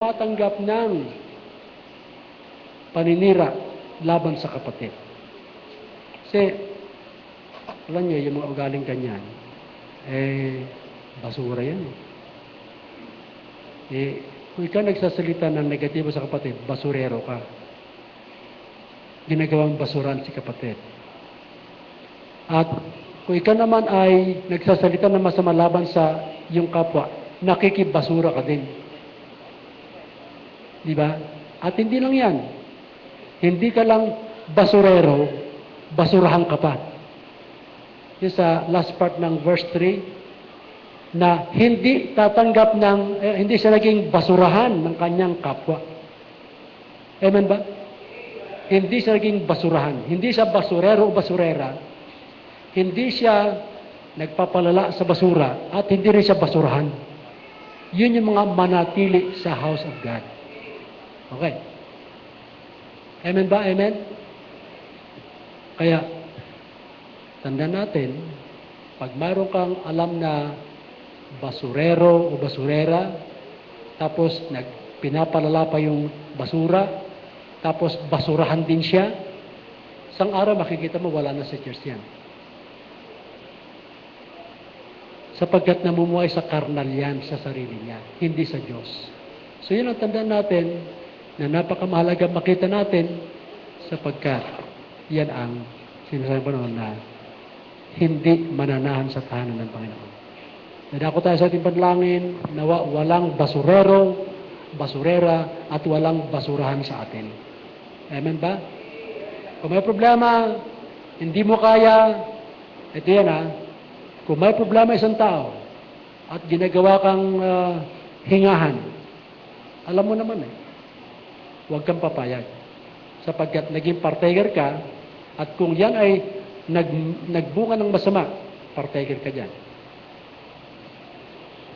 matanggap ng paninira laban sa kapatid. Kasi, alam niyo, yung mga ugaling ganyan, basura yan. Kung ikaw nagsasalita ng negatibo sa kapatid, basurero ka. Ginagawang basuran si kapatid. At kung ikaw naman ay nagsasalita ng masama laban sa iyong kapwa, nakikibasura ka din. Di ba? At hindi lang yan. Hindi ka lang basurero, basurahan ka pa. Yung sa last part ng verse 3, na hindi tatanggap ng, hindi siya naging basurahan ng kanyang kapwa. Amen ba? Hindi siya naging basurahan. Hindi siya basurero o basurera. Hindi siya nagpapalala sa basura at hindi rin siya basurahan. Yun yung mga manatili sa house of God. Okay. Amen ba? Amen? Kaya, tandaan natin, pag mayroon kang alam na basurero o basurera, tapos pinapalala pa yung basura, tapos basurahan din siya, isang araw makikita mo wala na sa church yan. Sapagkat namumuhay sa karnal yan, sa sarili niya, hindi sa Diyos. So yun ang tandaan natin, na napakamahalaga makita natin, sapagkat yan ang sinasabi ko noon na hindi mananahan sa tahanan ng Panginoon. Nadako tayo sa ating panalangin na walang basurero, basurera, at walang basurahan sa atin. Amen ba? Kung may problema, hindi mo kaya, ito yan kung may problema isang tao, at ginagawa kang hingahan, alam mo naman huwag kang papayag. Sapagkat naging partaker ka, at kung yan ay nagbunga ng masama, partaker ka dyan.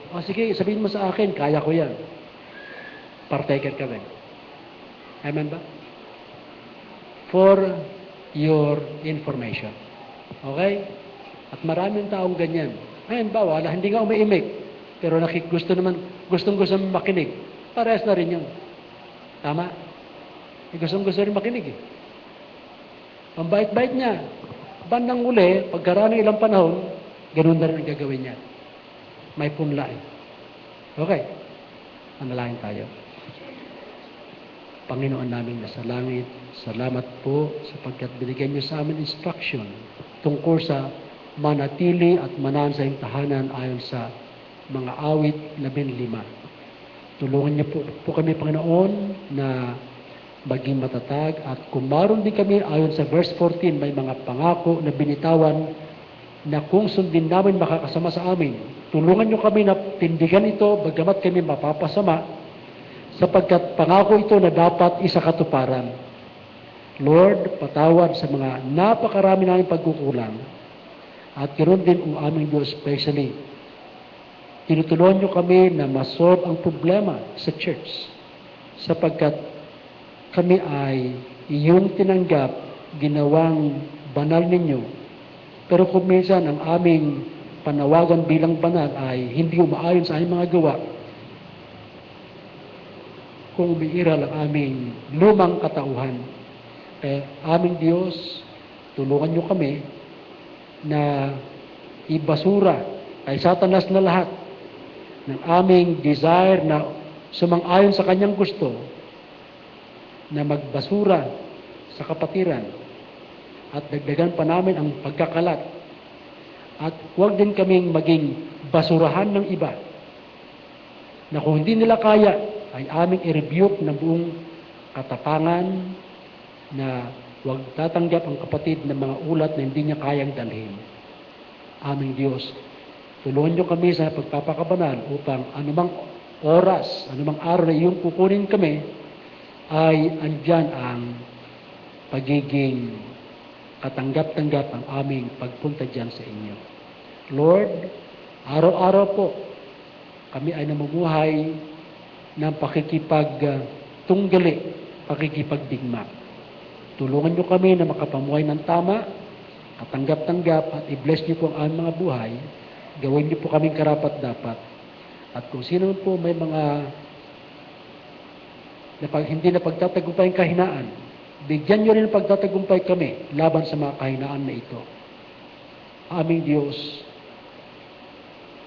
O sige, sabihin mo sa akin, kaya ko yan. Partaker ka rin. Amen ba? For your information. Okay? At maraming taong ganyan. Ayun ba, wala, hindi nga umiimik. Pero gustong-gusto makinig. Parehas na rin yun. Tama? Gustong-gusto rin makinig Ang bait-bait niya. Bandang uli, pagkaraan ng ilang panahon, ganun na rin ang gagawin niya. May punla Okay. Manalangin tayo. Panginoon namin nasa langit, salamat po sapagkat binigyan niyo sa amin instruction tungkol sa manatili at manahan sa iyong tahanan ayon sa mga awit 15. Tulungan niyo po kami, Panginoon, na maging matatag at kung maroon din kami ayon sa verse 14, may mga pangako na binitawan na kung sundin namin makakasama sa amin. Tulungan niyo kami na tindigan ito bagamat kami mapapasama sapagkat pangako ito na dapat isakatuparan. Lord, patawad sa mga napakarami namin pagkukulang at ganoon din ang aming Diyos especially. Tinutulungan niyo kami na masolve ang problema sa church sapagkat kami ay iyong tinanggap, ginawang banal ninyo. Pero kung minsan ang aming panawagan bilang banal ay hindi umaayon sa aming mga gawa, kung umiiral ang aming lumang katauhan, aming Diyos, tulungan niyo kami na ibasura kay Satanas na lahat ng aming desire na sumang-ayon sa kanyang gusto na magbasura sa kapatiran at dagdagan pa namin ang pagkakalat at huwag din kaming maging basurahan ng iba na kung hindi nila kaya ay aming i-rebuke ng buong katapangan na huwag tatanggap ang kapatid ng mga ulat na hindi niya kayang dalhin. Aming Diyos, tulungan niyo kami sa pagpapakabanal upang anumang oras, anumang araw na iyong kukunin kami, ay andyan ang pagiging katanggap-tanggap ang aming pagpunta dyan sa inyo. Lord, araw-araw po, kami ay namumuhay ng pakikipagtunggali, pakikipagdigma. Tulungan niyo kami na makapamuhay ng tama, katanggap-tanggap, at i-bless niyo po ang aming mga buhay. Gawin niyo po kaming karapat-dapat. At kung sino po may mga na hindi na pagtatagumpay ang kahinaan, bigyan nyo rin ng pagtatagumpay kami laban sa mga kahinaan na ito. Aming Diyos,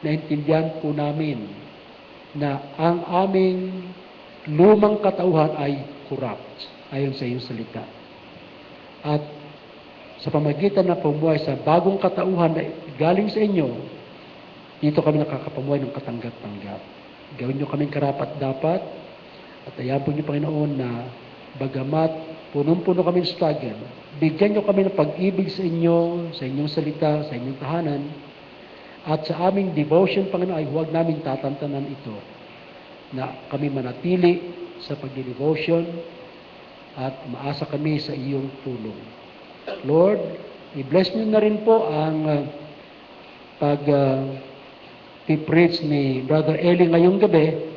naintindihan po namin na ang aming lumang katauhan ay corrupt, ayon sa iyong salita. At sa pamagitan ng pumuhay sa bagong katauhan na galing sa inyo, dito kami nakakapamuhay ng katanggap-tanggap. Gawin nyo kaming karapat-dapat at ayaw po niyo, Panginoon, na bagamat punong-puno kami ng struggle, bigyan nyo kami ng pag-ibig sa inyo, sa inyong salita, sa inyong tahanan, at sa aming devotion, Panginoon, ay huwag namin tatantanan ito, na kami manatili sa pag-devotion at maasa kami sa iyong tulong. Lord, i-bless nyo na rin po ang pag-preach ni Brother Eli ngayong gabi.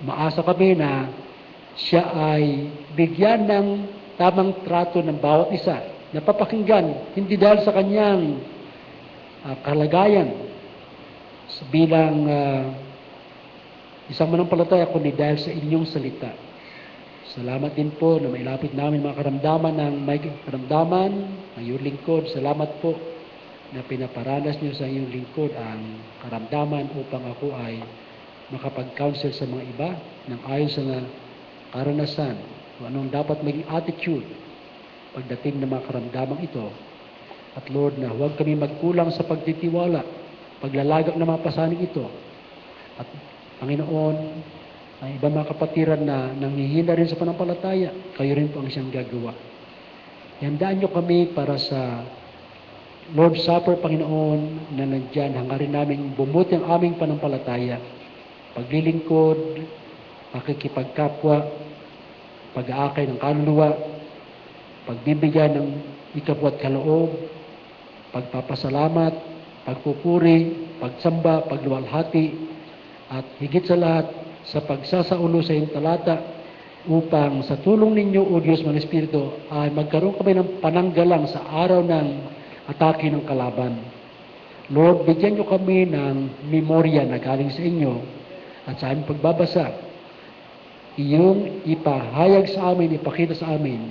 Maasa kami na siya ay bigyan ng tamang trato ng bawat isa, napapakinggan, hindi dahil sa kanyang kalagayan bilang isang manampalataya, kundi dahil sa inyong salita. Salamat din po na mailapit namin mga karamdaman ng may karamdaman ng iyong lingkod. Salamat po na pinaparanas niyo sa iyong lingkod ang karamdaman upang ako ay makapag-counsel sa mga iba ng ayon sa karanasan kung anong dapat maging attitude pagdating ng mga karamdamang ito. At Lord, na huwag kami magkulang sa pagtitiwala, paglalagak ng mga pasaning ito. At Panginoon, ang ibang mga kapatiran na nanghihina rin sa panampalataya, kayo rin po ang siyang gagawa. Ihandaan niyo kami para sa Lord's Supper, Panginoon, na nandyan, hangarin namin bumuti ang aming panampalataya, paglilingkod, pakikipagkapwa, pag-aakay ng kaluluwa, pagbibigyan ng ikabwat kaloob, pagpapasalamat, pagpupuri, pagsamba, pagluwalhati, at higit sa lahat, sa pagsasaulo sa iyong talata, upang sa tulong ninyo, O Diyos ng Espiritu, ay magkaroon kami ng pananggalang sa araw ng atake ng kalaban. Lord, bigyan niyo kami ng memorya na galing sa inyo at sa aming pagbabasa, iyong ipahayag sa amin, ipakita sa amin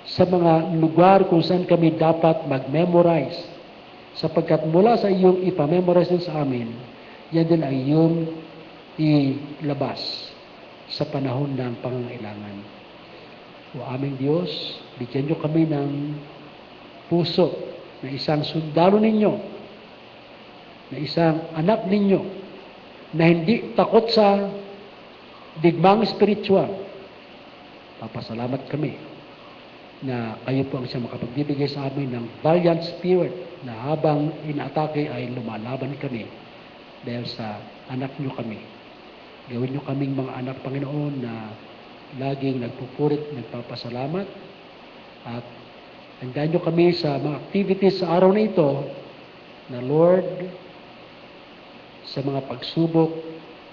sa mga lugar kung saan kami dapat mag-memorize, sapagkat mula sa iyong ipamemorize din sa amin, yan din ay iyong ilabas sa panahon ng pangangailangan. O aming Diyos, bigyan niyo kami ng puso na isang sundalo ninyo, na isang anak ninyo, na hindi takot sa digmang spiritual. Papasalamat kami na kayo po ang siyang makapagbibigay sa amin ng valiant spirit na habang inaatake ay lumalaban kami dahil sa anak niyo kami. Gawin niyo kaming mga anak, Panginoon, na laging nagpupurit, nagpapasalamat, at tandaan niyo kami sa mga activities sa araw na ito na, Lord, sa mga pagsubok,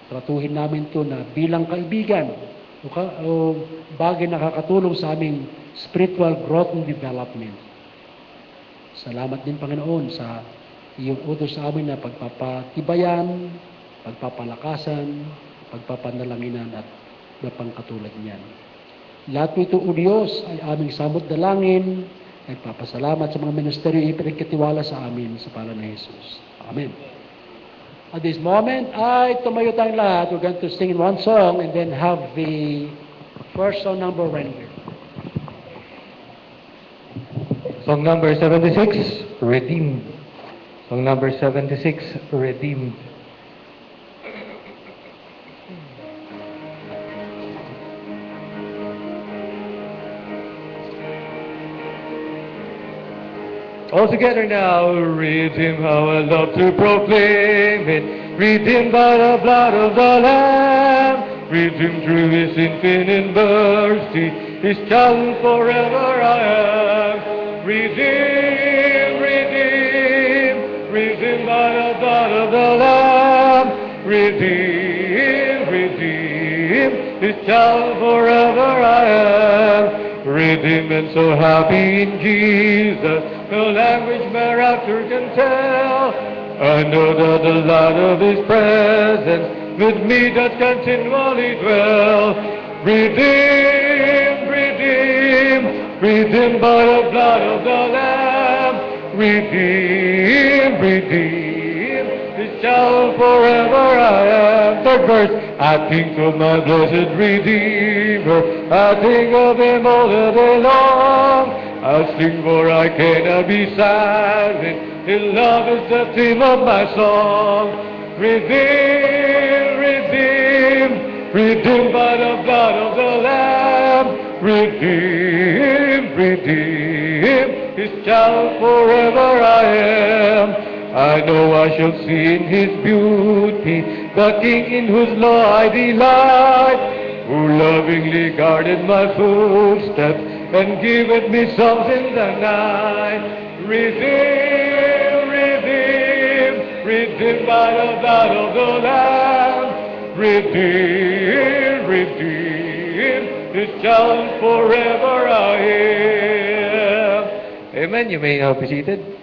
tratuhin namin ito na bilang kaibigan o bagay na nakakatulong sa aming spiritual growth and development. Salamat din, Panginoon, sa iyong utos sa amin na pagpapatibayan, pagpapalakasan, pagpapandalanginan at napangkatulad niyan. Lahat po ito, O Diyos, ay aming samot dalangin, nagpapasalamat sa mga ministeryo ipinagkatiwala sa amin sa pangalan ni Jesus. Amen. At this moment, ay tumayo tayong lahat. We're going to sing one song and then have the first song number rendered. Song number 76, Redeemed. Song number 76, Redeemed. All together now, redeemed, how I love to proclaim it. Redeemed by the blood of the Lamb, redeemed through His infinite mercy, His child forever I am. Redeemed, redeemed, redeemed by the blood of the Lamb, redeemed, redeemed, His child forever I am. Redeemed and so happy in Jesus, no language my rapture can tell. I know that the light of His presence with me does continually dwell. redeemed, redeemed, redeemed by the blood of the Lamb, redeemed, redeemed, this child forever I am. Third verse, I think of my blessed Redeemer, I think of him all the day long. I sing for I cannot be silent, his love is the theme of my song. Redeemed, redeemed, redeemed by the blood of the Lamb, redeemed, redeemed, his child forever I am. I know I shall see in his beauty the King in whose law I delight, who lovingly guarded my footsteps and giveth me songs in the night. Redeemed, redeemed, redeemed by the blood of the Lamb, redeemed, redeemed, his child forever I am. Amen. You may be seated.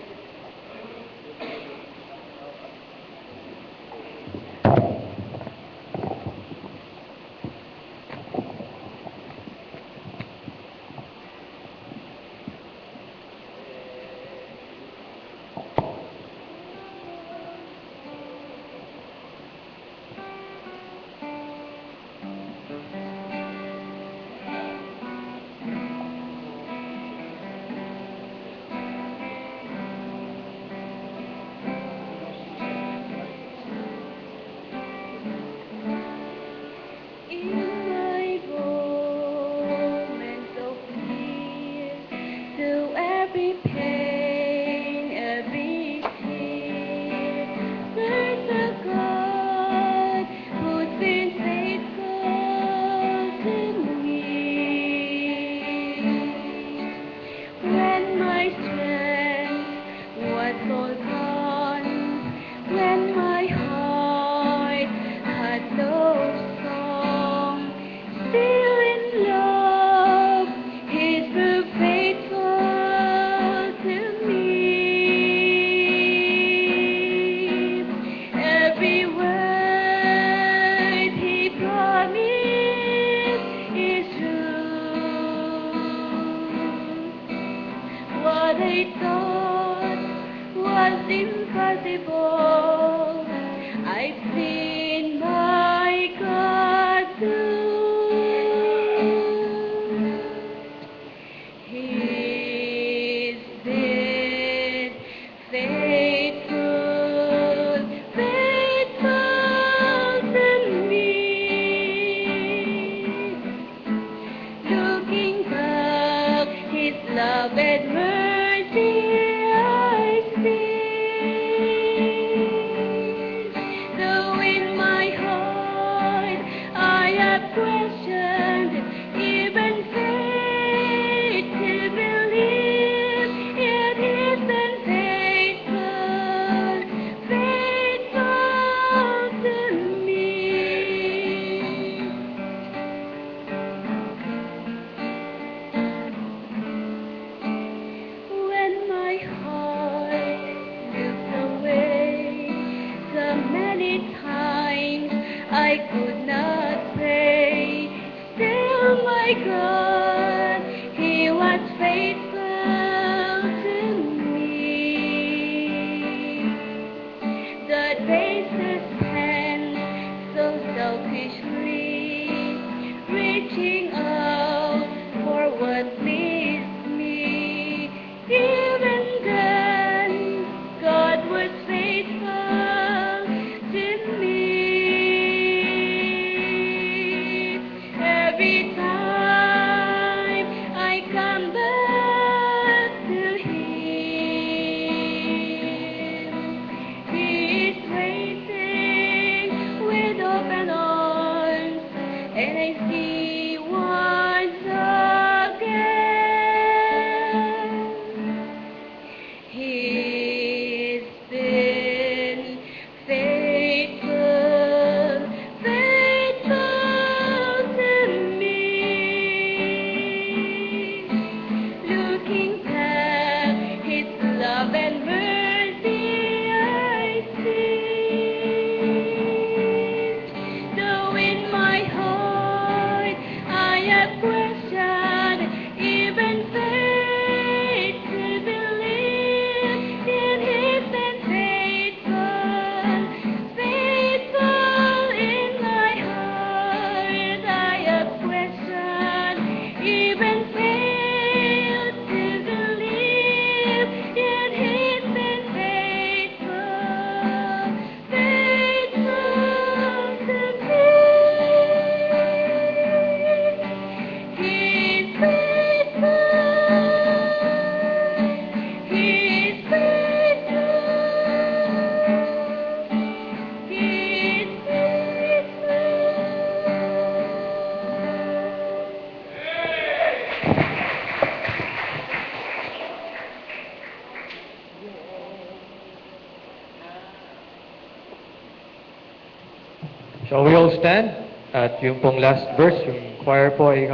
So we all stand at yung pong last verse, yung choir po ay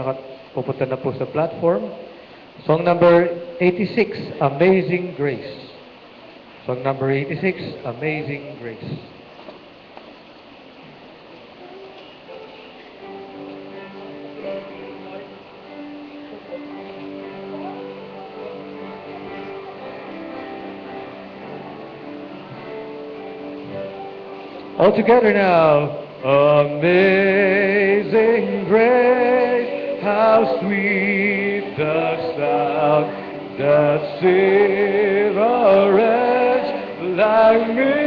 pupunta na po sa platform. Song number 86, Amazing Grace. Song number 86, Amazing Grace. All together now. Amazing grace, how sweet the sound that saved a wretch like me.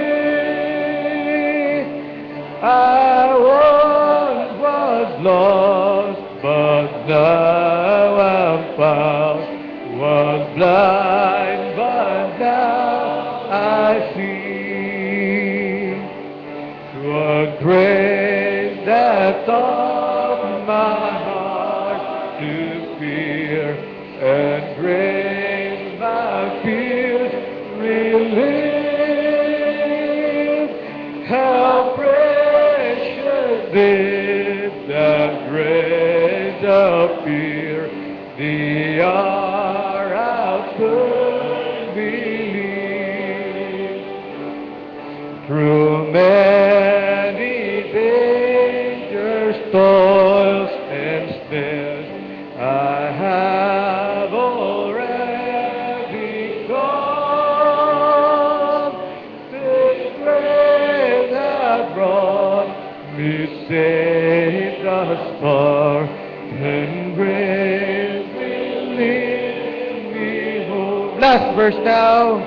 I once was lost, but now I'm found. Was blind, but now I see. A grace that taught my heart to fear, and grace my fears relieved. How precious did that grace appear, the hour I could believe. Through many dangers, toils, and snares, I have already gone. This grace has brought me safe thus far, and grace will lead me home. Last verse now.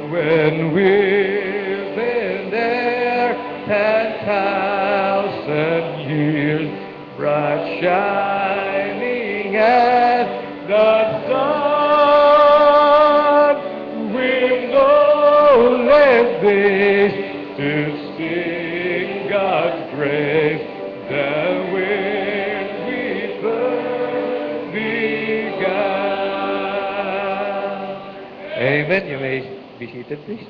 When we've been there 10,000 years, bright shining as the sun, we've no less days to sing God's grace than when we first began. Amen. You may be seated, please.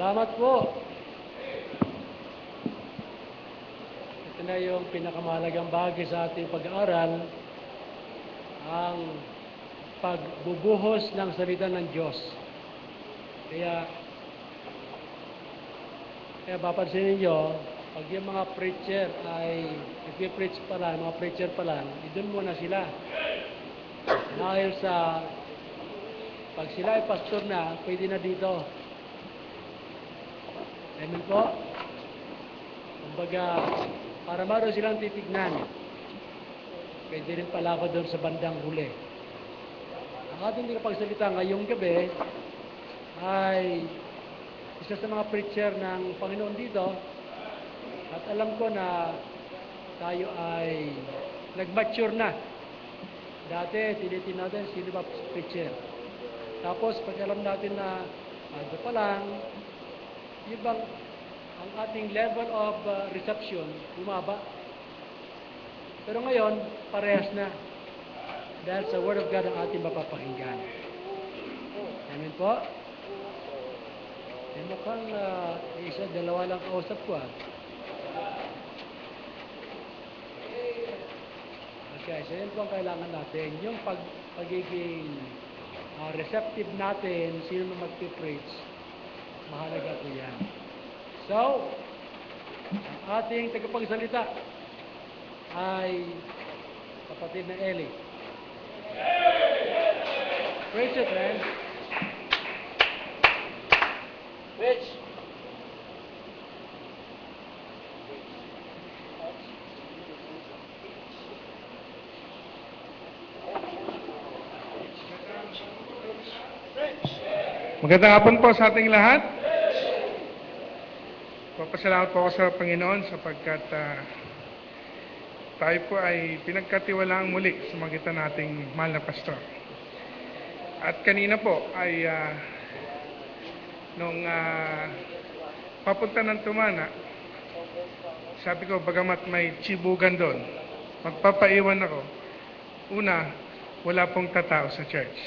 Salamat po. Ito na yung pinakamahalagang bagay sa ating pag-aaral, ang pagbubuhos ng salita ng Diyos. Kaya papansinin nyo, pag yung mga preacher ay nag-preach pa lang, mga preacher pa lang, idun muna sila. Dahil sa, pag sila ay pastor na, pwede na dito. Amen po? Kumbaga, para maroon silang titignan, pwede rin pala ako doon sa bandang huli. Ang ating pagsalita ngayong gabi ay isa sa mga preacher ng Panginoon dito, at alam ko na tayo ay nag-mature na. Dati, tinitin natin sino ba preacher. Tapos, pag alam natin na ano pa lang, ibang ang ating level of reception bumaba. Pero ngayon, parehas na. Dahil sa Word of God ang ating mapapakinggan. Amen po? Mukhang isa, dalawa lang kausap ko. Okay, so yun po ang kailangan natin. Yung pagiging receptive natin, sino na mag-preach, mahalaga po yan. So, ang ating tagapagsalita ay kapatid na Eli. Preach it, man. Preach. Magandang hapon po sa ating lahat. Papasalamat po ako sa Panginoon sapagkat tayo po ay pinagkatiwalaang muli sa magitan nating mahal na pastor. At kanina po ay nung papunta ng Tumana, sabi ko bagamat may chibugan doon, magpapaiwan ako. Una, wala pong tatao sa church.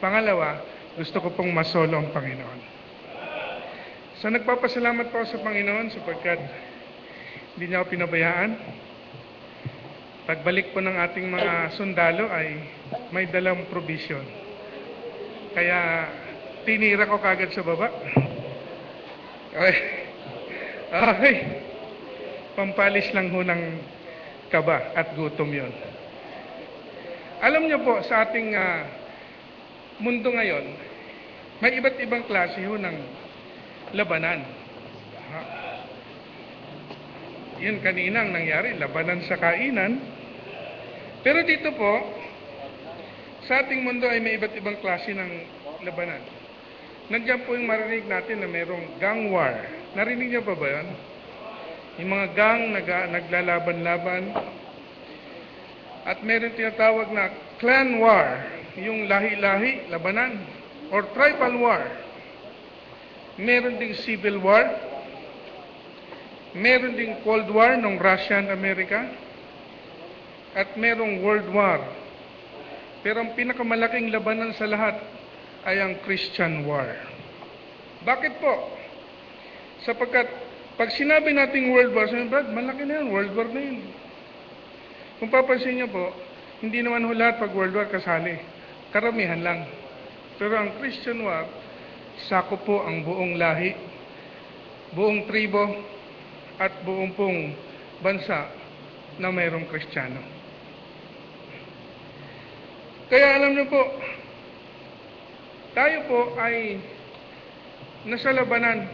Pangalawa, gusto ko pong masolo ang Panginoon. So nagpapasalamat po sa Panginoon sapagkat hindi niya ako pinabayaan. Pagbalik po ng ating mga sundalo ay may dalang provision. Kaya tinira ko kagad sa baba. Okay. Pampalis lang ho ng kaba at gutom yon. Alam niyo po sa ating mundo ngayon, may iba't ibang klase ho ng labanan. Yun kanina ang nangyari, labanan sa kainan. Pero dito po, sa ating mundo ay may iba't ibang klase ng labanan. Nandiyan po yung marinig natin na mayroong gang war. Narinig niyo pa ba yun? Yung mga gang naglalaban-laban. At meron tinatawag na clan war, yung lahi-lahi, labanan, or tribal war. Meron ding civil war. Meron ding Cold War ng Russia and America. At merong World War. Pero ang pinakamalaking labanan sa lahat ay ang Christian War. Bakit po? Sapagkat pag sinabi nating World War, sabi, Brad, malaki na yan, World War na yun. Kung papansin niyo po, hindi naman ho lahat pag World War kasali. Karamihan lang. Pero ang Christian War, sakop po ang buong lahi, buong tribo, at buong pong bansa na mayroong Kristiyano. Kaya alam niyo po, tayo po ay nasa labanan.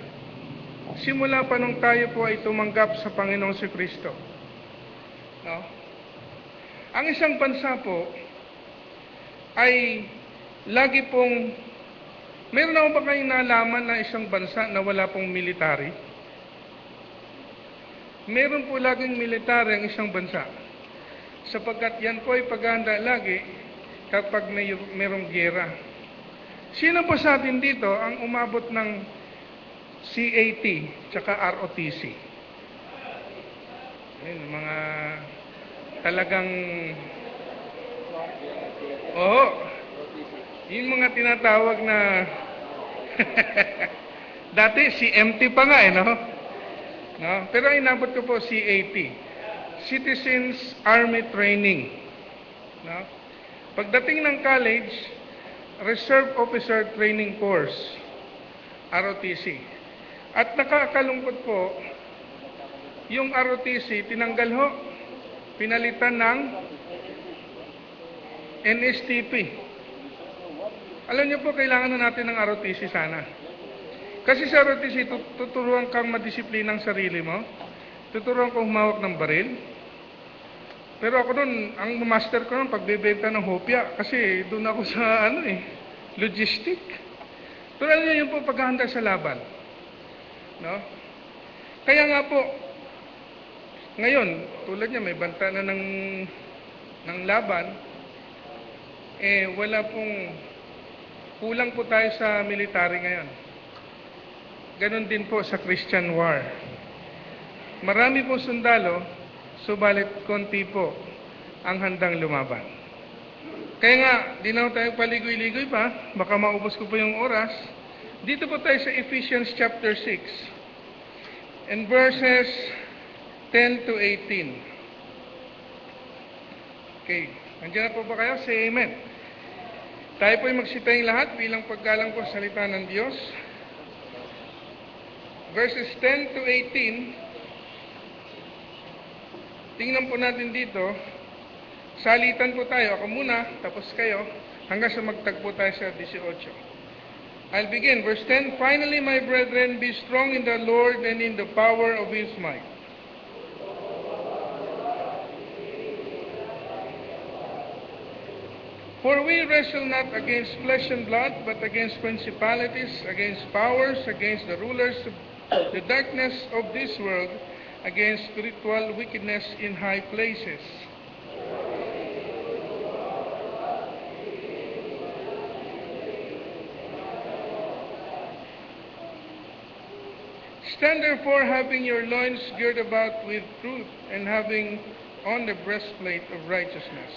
Simula pa nung tayo po ay tumanggap sa Panginoong si Kristo. No? Ang isang bansa po ay lagi pong, meron ako ba kayong nalaman na isang bansa na wala pong military? Meron po laging military ang isang bansa. Sapagkat yan po ay paghahanda lagi kapag mayroong giyera. Sino po sa atin dito ang umabot ng CAT tsaka ROTC? Ayun, mga talagang yung mga tinatawag na Dati CMT pa nga no? Pero ang inabot ko po CAT, Citizens Army Training. No? Pagdating ng college, Reserve Officer Training Course, ROTC. At nakakalungkot po, yung ROTC tinanggal ho, pinalitan ng NSTP. Alam niyo po, kailangan na natin ng ROTC sana. Kasi sa ROTC, tuturuan kang madisiplina ang sarili mo, tuturuan kang humawak ng baril. Pero ako doon, ang master ko noon, pagbebenta ng hopya, kasi doon ako sa logistic. Pero alam niyo, yung po paghahanda sa laban. No? Kaya nga po, ngayon, tulad niya, may banta na ng laban, wala pong, kulang po tayo sa military ngayon. Ganon din po sa Christian war. Marami po sundalo, subalit konti po ang handang lumaban. Kaya nga, di na tayo paligoy-ligoy pa, baka maubos ko po yung oras. Dito po tayo sa Ephesians chapter 6 and verses 10 to 18. Okay, nandiyan na po ba kayo? Say amen. Tayo po ay magsitaing lahat bilang paggalang po sa salita ng Diyos. Verses 10 to 18. Tingnan po natin dito. Salitan po tayo. Ako muna, tapos kayo, hanggang sa magtagpo tayo sa 18. I'll begin. Verse 10, Finally, my brethren, be strong in the Lord and in the power of His might. For we wrestle not against flesh and blood, but against principalities, against powers, against the rulers of the darkness of this world, against spiritual wickedness in high places. Stand therefore, having your loins girt about with truth, and having on the breastplate of righteousness.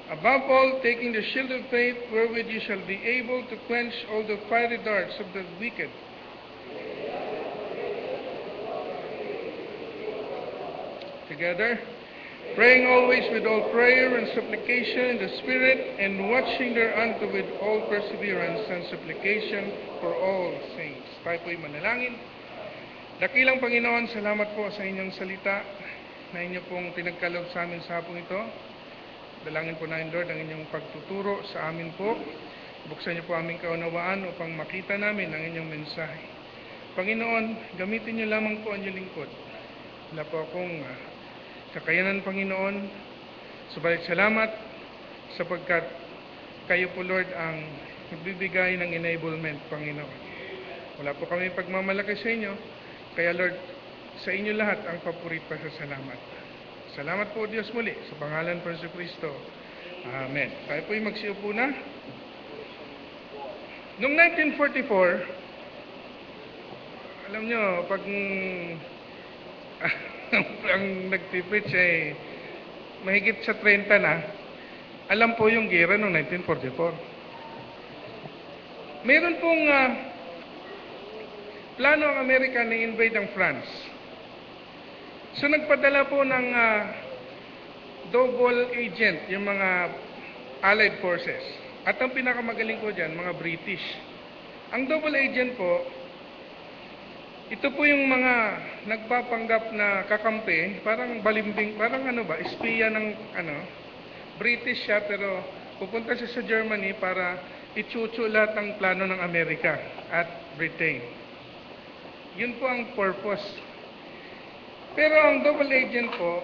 Above all, taking the shield of faith, wherewith you shall be able to quench all the fiery darts of the wicked. Together, praying always with all prayer and supplication in the Spirit, and watching thereunto with all perseverance and supplication for all saints. Tayo po'y manalangin. Dakilang Panginoon, salamat po sa inyong salita na inyo pong pinagkaloob sa amin sa hapong ito. Dalangin po namin, Lord, ang inyong pagtuturo sa amin po. Buksan niyo po aming kaunawaan upang makita namin ang inyong mensahe. Panginoon, gamitin niyo lamang po ang inyong lingkod. Wala po akong kakayanan, Panginoon. Subalit salamat sapagkat kayo po, Lord, ang nagbibigay ng enablement, Panginoon. Wala po kami pagmamalaki sa inyo. Kaya, Lord, sa inyo lahat ang papurit pa sa salamat. Salamat po, Diyos, muli sa pangalan po sa Kristo. Amen. Tayo po'y magsiupo na. Noong 1944, alam nyo, pag ang nagtipreach ay mahigit sa 30 na, alam po yung gera noong 1944. Meron pong plano ang Amerika na invade ang France. So nagpadala po ng double agent, yung mga Allied forces. At ang pinakamagaling ko dyan, mga British. Ang double agent po, ito po yung mga nagpapanggap na kakampi, parang balimbing, parang espiya ng British siya, pero pupunta siya sa Germany para ichuchu lahat ng plano ng Amerika at Britain. Yun po ang purpose. Pero ang double agent po,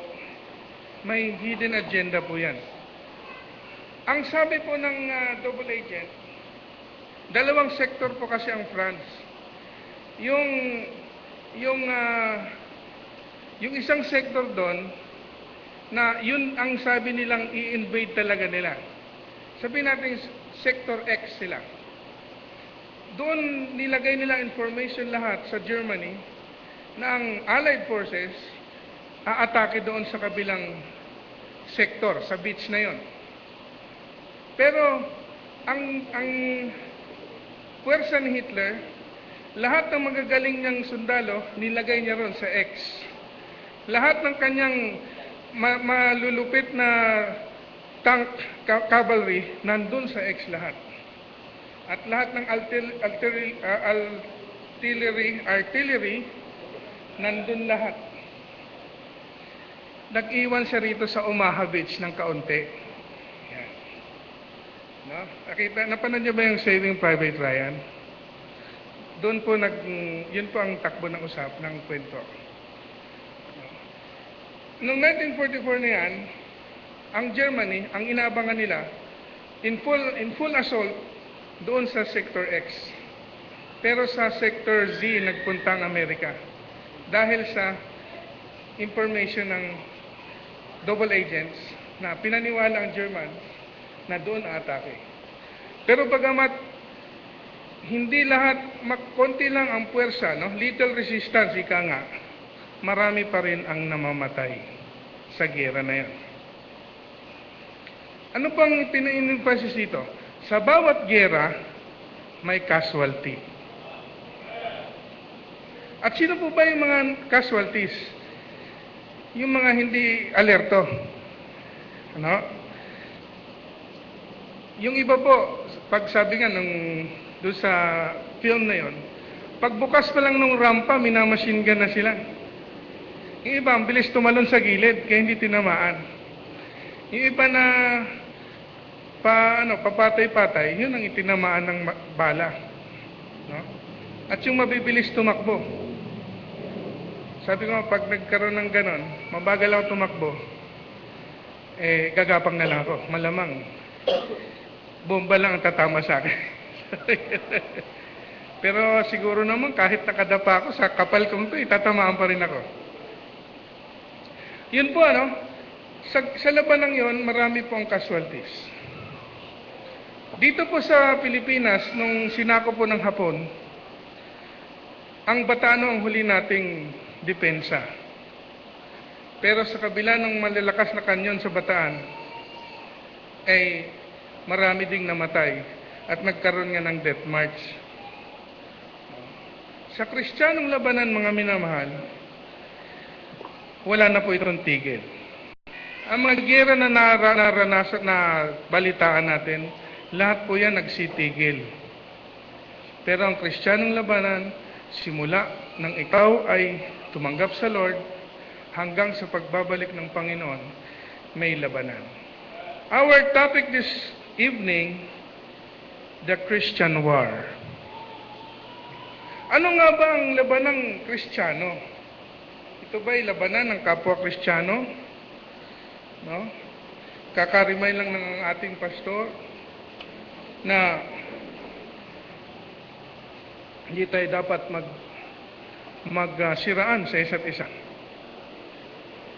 may hidden agenda po yan. Ang sabi po ng double agent, dalawang sektor po kasi ang France. Yung isang sektor doon, na yun ang sabi nilang i-invade talaga nila. Sabihin natin, sector X sila. Doon nilagay nila information lahat sa Germany na ang Allied forces aatake doon sa kabilang sektor, sa beach na yon. Pero ang puwersa ni Hitler, lahat ng magagaling niyang sundalo, nilagay niya ron sa X. Lahat ng kanyang malulupit na tank, cavalry, nandun sa X lahat. At lahat ng artillery, nandun lahat. Nag-iwan siya rito sa Omaha Beach ng kaunti. Yan. No? Napanood niyo ba yung Saving Private Ryan? Doon po yun po ang takbo ng ng kwento. Noong 1944 na yan, ang Germany, ang inaabangan nila, in full assault doon sa Sector X. Pero sa Sector Z nagpunta ang Amerika dahil sa information ng double agents na pinaniwala ang German na doon atake. Pero bagamat hindi lahat, konti lang ang puwersa, no? Little resistance, ika nga, marami pa rin ang namamatay sa giyera na yan. Ano pang pina-emphasize dito? Sa bawat giyera, may casualty. At sino po ba yung mga casualties? Yung mga hindi alerto. Ano? Yung iba po, pag sabi nga doon sa film na yon, pagbukas pa lang ng rampa, minamachine gun na sila. Yung iba, ang bilis tumalon sa gilid, kaya hindi tinamaan. Yung iba na papatay-patay, yun ang itinamaan ng bala. No? At yung mabibilis tumakbo. Sabi ko, pag nagkaroon ng ganon, mabagal ako tumakbo, gagapang na lang ako. Malamang, bomba lang ang tatama sa akin. Pero siguro naman, kahit nakadapa ako, sa kapal kong ito, itatamaan pa rin ako. Yun po, sa labanang yon, marami pong casualties. Dito po sa Pilipinas, nung sinako po ng Hapon, ang Batano ang huli nating depensa. Pero sa kabila ng malalakas na kanyon sa Bataan, ay marami ding namatay at nagkaroon nga ng death march. Sa Kristiyanong labanan, mga minamahal, wala na po itong tigil. Ang mga giyera na naranasan na balitaan natin, lahat po yan nagsitigil. Pero ang Kristiyanong labanan, simula nang ikaw ay tumanggap sa Lord, hanggang sa pagbabalik ng Panginoon, may labanan. Our topic this evening, the Christian War. Ano nga ba ang labanang Kristiyano? Ito ba'y labanan ng kapwa Kristiyano? No? Kakarimay lang ng ating pastor na hindi tayo dapat magsiraan sa isa't isa.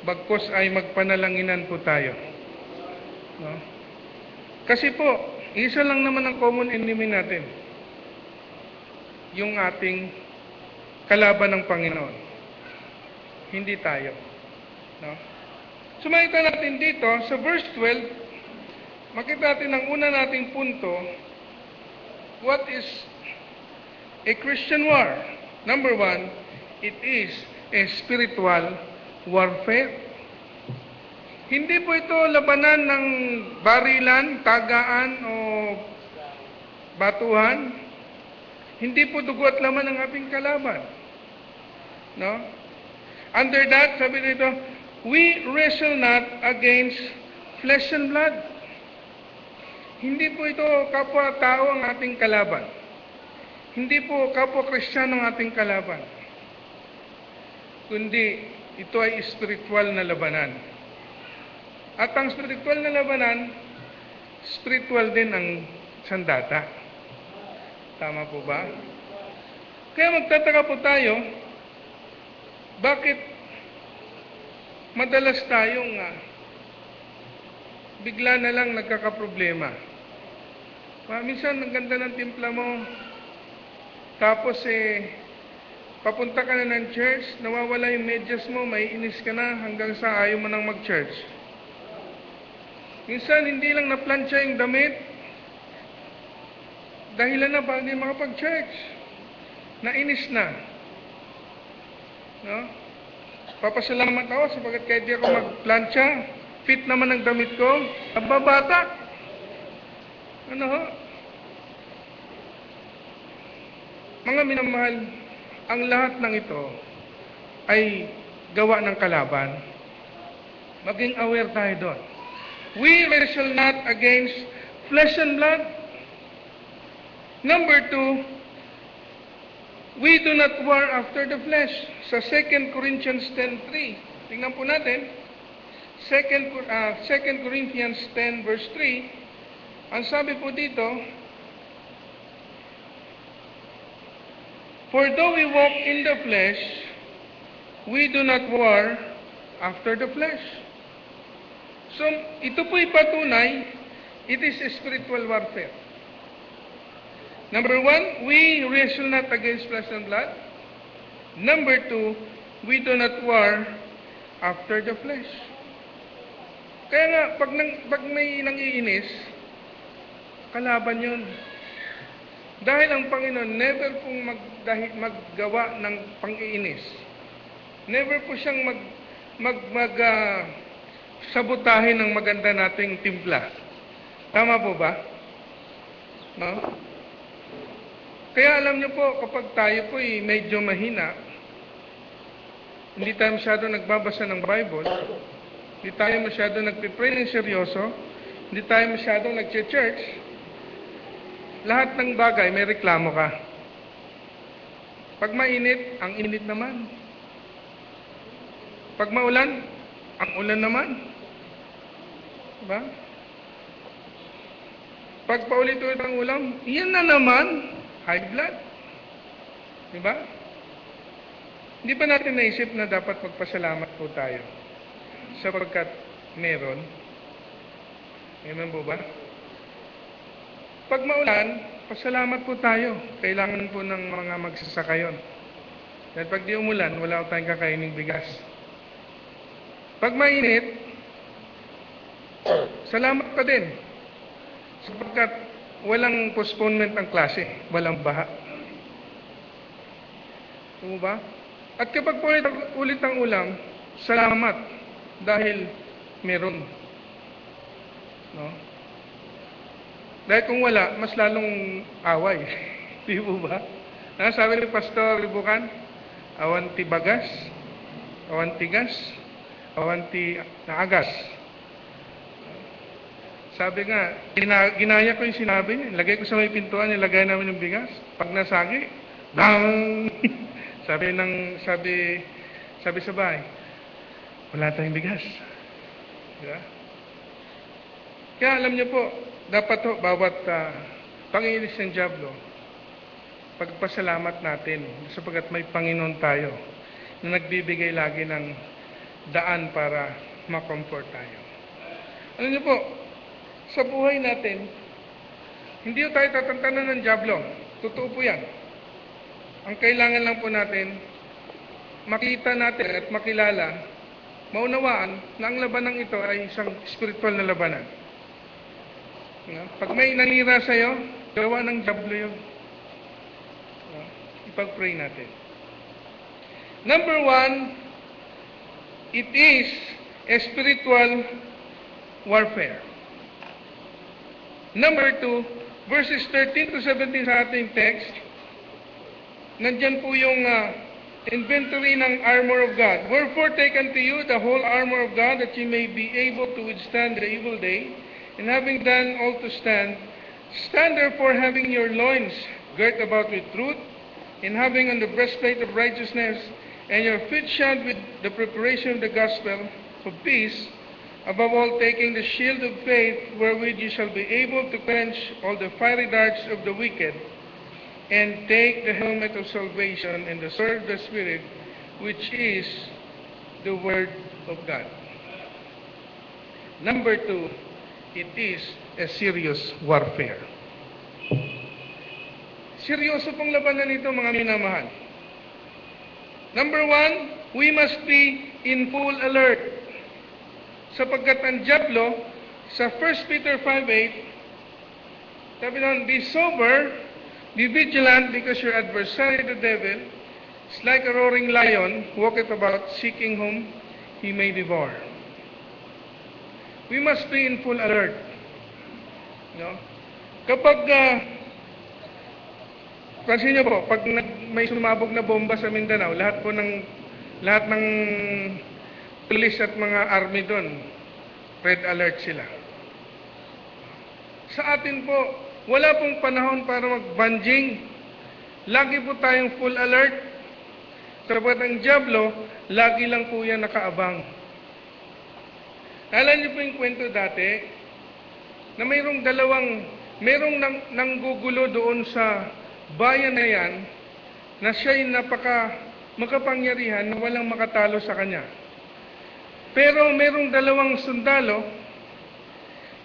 Bagkus ay magpanalanginan po tayo. No? Kasi po, isa lang naman ang common enemy natin. Yung ating kalaban ng Panginoon. Hindi tayo. No? Sumakita natin dito, sa verse 12, makita natin ang una nating punto, what is a Christian war? Number one, it is a spiritual warfare. Hindi po ito labanan ng barilan, tagaan o batuhan. Hindi po dugo at laman ang ating kalaban. No? Under that, sabi dito, we wrestle not against flesh and blood. Hindi po ito kapwa-tao ang ating kalaban. Hindi po kapwa-Kristiyano ang ating kalaban. Kundi ito ay spiritual na labanan. At ang spiritual na labanan, spiritual din ang sandata. Tama po ba? Kaya magtataka po tayo, bakit madalas tayong bigla na lang nagkakaproblema. Minsan, ang ganda ng timpla mo, tapos papunta ka na ng church, nawawala yung medyas mo, may inis ka na hanggang sa ayaw mo nang mag-church. Minsan, hindi lang na-plancha yung damit, dahilan na para hindi makapag-church. Nainis na. No? Papasalamat ako sapagkat kahit di ako magplancha, fit naman ang damit ko, nababata. Ano ho? Mga minamahal, ang lahat ng ito ay gawa ng kalaban. Maging aware tayo doon. We wrestle not against flesh and blood. Number 2, we do not war after the flesh. Sa 2 Corinthians 10:3, tingnan po natin, 2 Corinthians 10 verse 3, ang sabi po dito, for though we walk in the flesh, we do not war after the flesh. So, ito po'y patunay, it is a spiritual warfare. Number 1, we wrestle not against flesh and blood. Number 2, we do not war after the flesh. Kaya nga, pag may nangiinis, kalaban yun. Dahil ang Panginoon never pong maggawa ng pang-iinis. Never po siyang sabotahin ng maganda nating timpla. Tama po ba? No? Kaya alam niyo po, kapag tayo po medyo mahina, hindi tayo masyado nagbabasa ng Bible, hindi tayo masyado nagpipray ng seryoso, hindi tayo masyado nag-church, lahat ng bagay may reklamo ka. Pag mainit, ang init naman. Pag maulan, ang ulan naman. Diba? Pag paulit-ulit ang ulam, yan na naman, high blood. Diba? Hindi ba natin naisip na dapat magpasalamat po tayo? Sapagkat meron. Amen po ba? Pag maulan, pasalamat po tayo. Kailangan po ng mga magsasaka yun. Dahil pag di umulan, wala tayong kakainin bigas. Pag mainit, salamat pa din. Sapagkat walang postponement ang klase, walang baha. Tama ba? At kapag ulit ang ulam, salamat dahil meron. No? Dahil kung wala, mas lalong away. Di po ba? Sabi ni Pastor Ribukan, awanti bagas, awanti gas, awanti naagas. Sabi nga, ginaya ko yung sinabi niya. Lagay ko sa may pintuan, nilagay namin yung bigas. Pag nasagi, bang! sabi sa bahay, wala tayong bigas. Diba? Kaya alam niyo po, dapat ho, bawat panginis ng dyablo, pagpasalamat natin sapagkat may Panginoon tayo na nagbibigay lagi ng daan para ma-comfort tayo. Alam niyo po, sa buhay natin, hindi tayo tatantanan ng dyablo. Totoo po yan. Ang kailangan lang po natin, makita natin at makilala, maunawaan na ang labanang ito ay isang spiritual na labanan. Pag may nanira sa'yo, gawa ng dyablo yun. Ipag-pray natin. Number 1, it is a spiritual warfare. Number 2, verses 13 to 17 sa ating text, nandyan po yung inventory ng armor of God. Wherefore take unto you the whole armor of God, that ye may be able to withstand the evil day, and having done all to stand, stand therefore having your loins girt about with truth, and having on the breastplate of righteousness, and your feet shod with the preparation of the gospel of peace, above all taking the shield of faith, wherewith ye shall be able to quench all the fiery darts of the wicked, and take the helmet of salvation and the sword of the Spirit, which is the word of God. Number 2, it is a serious warfare. Seryoso pong labanan ito, mga minamahal. Number 1, we must be in full alert. Sapagkat ang dyablo, sa 1 Peter 5:8, sabi naman, be sober, Be vigilant, because your adversary the devil is like a roaring lion, walketh about, seeking whom he may devour. We must be in full alert. No? Kapag, pansin niyo po, pag may sumabog na bomba sa Mindanao, lahat ng police at mga army doon, red alert sila. Sa atin po, wala pong panahon para mag-banjing. Lagi po tayong full alert. Sabat ang Diablo, lagi lang po yan nakaabang. Alam niyo po yung kwento dati, na mayroong nanggugulo doon sa bayan na yan, na siya'y makapangyarihan na walang makatalo sa kanya. Pero mayroong dalawang sundalo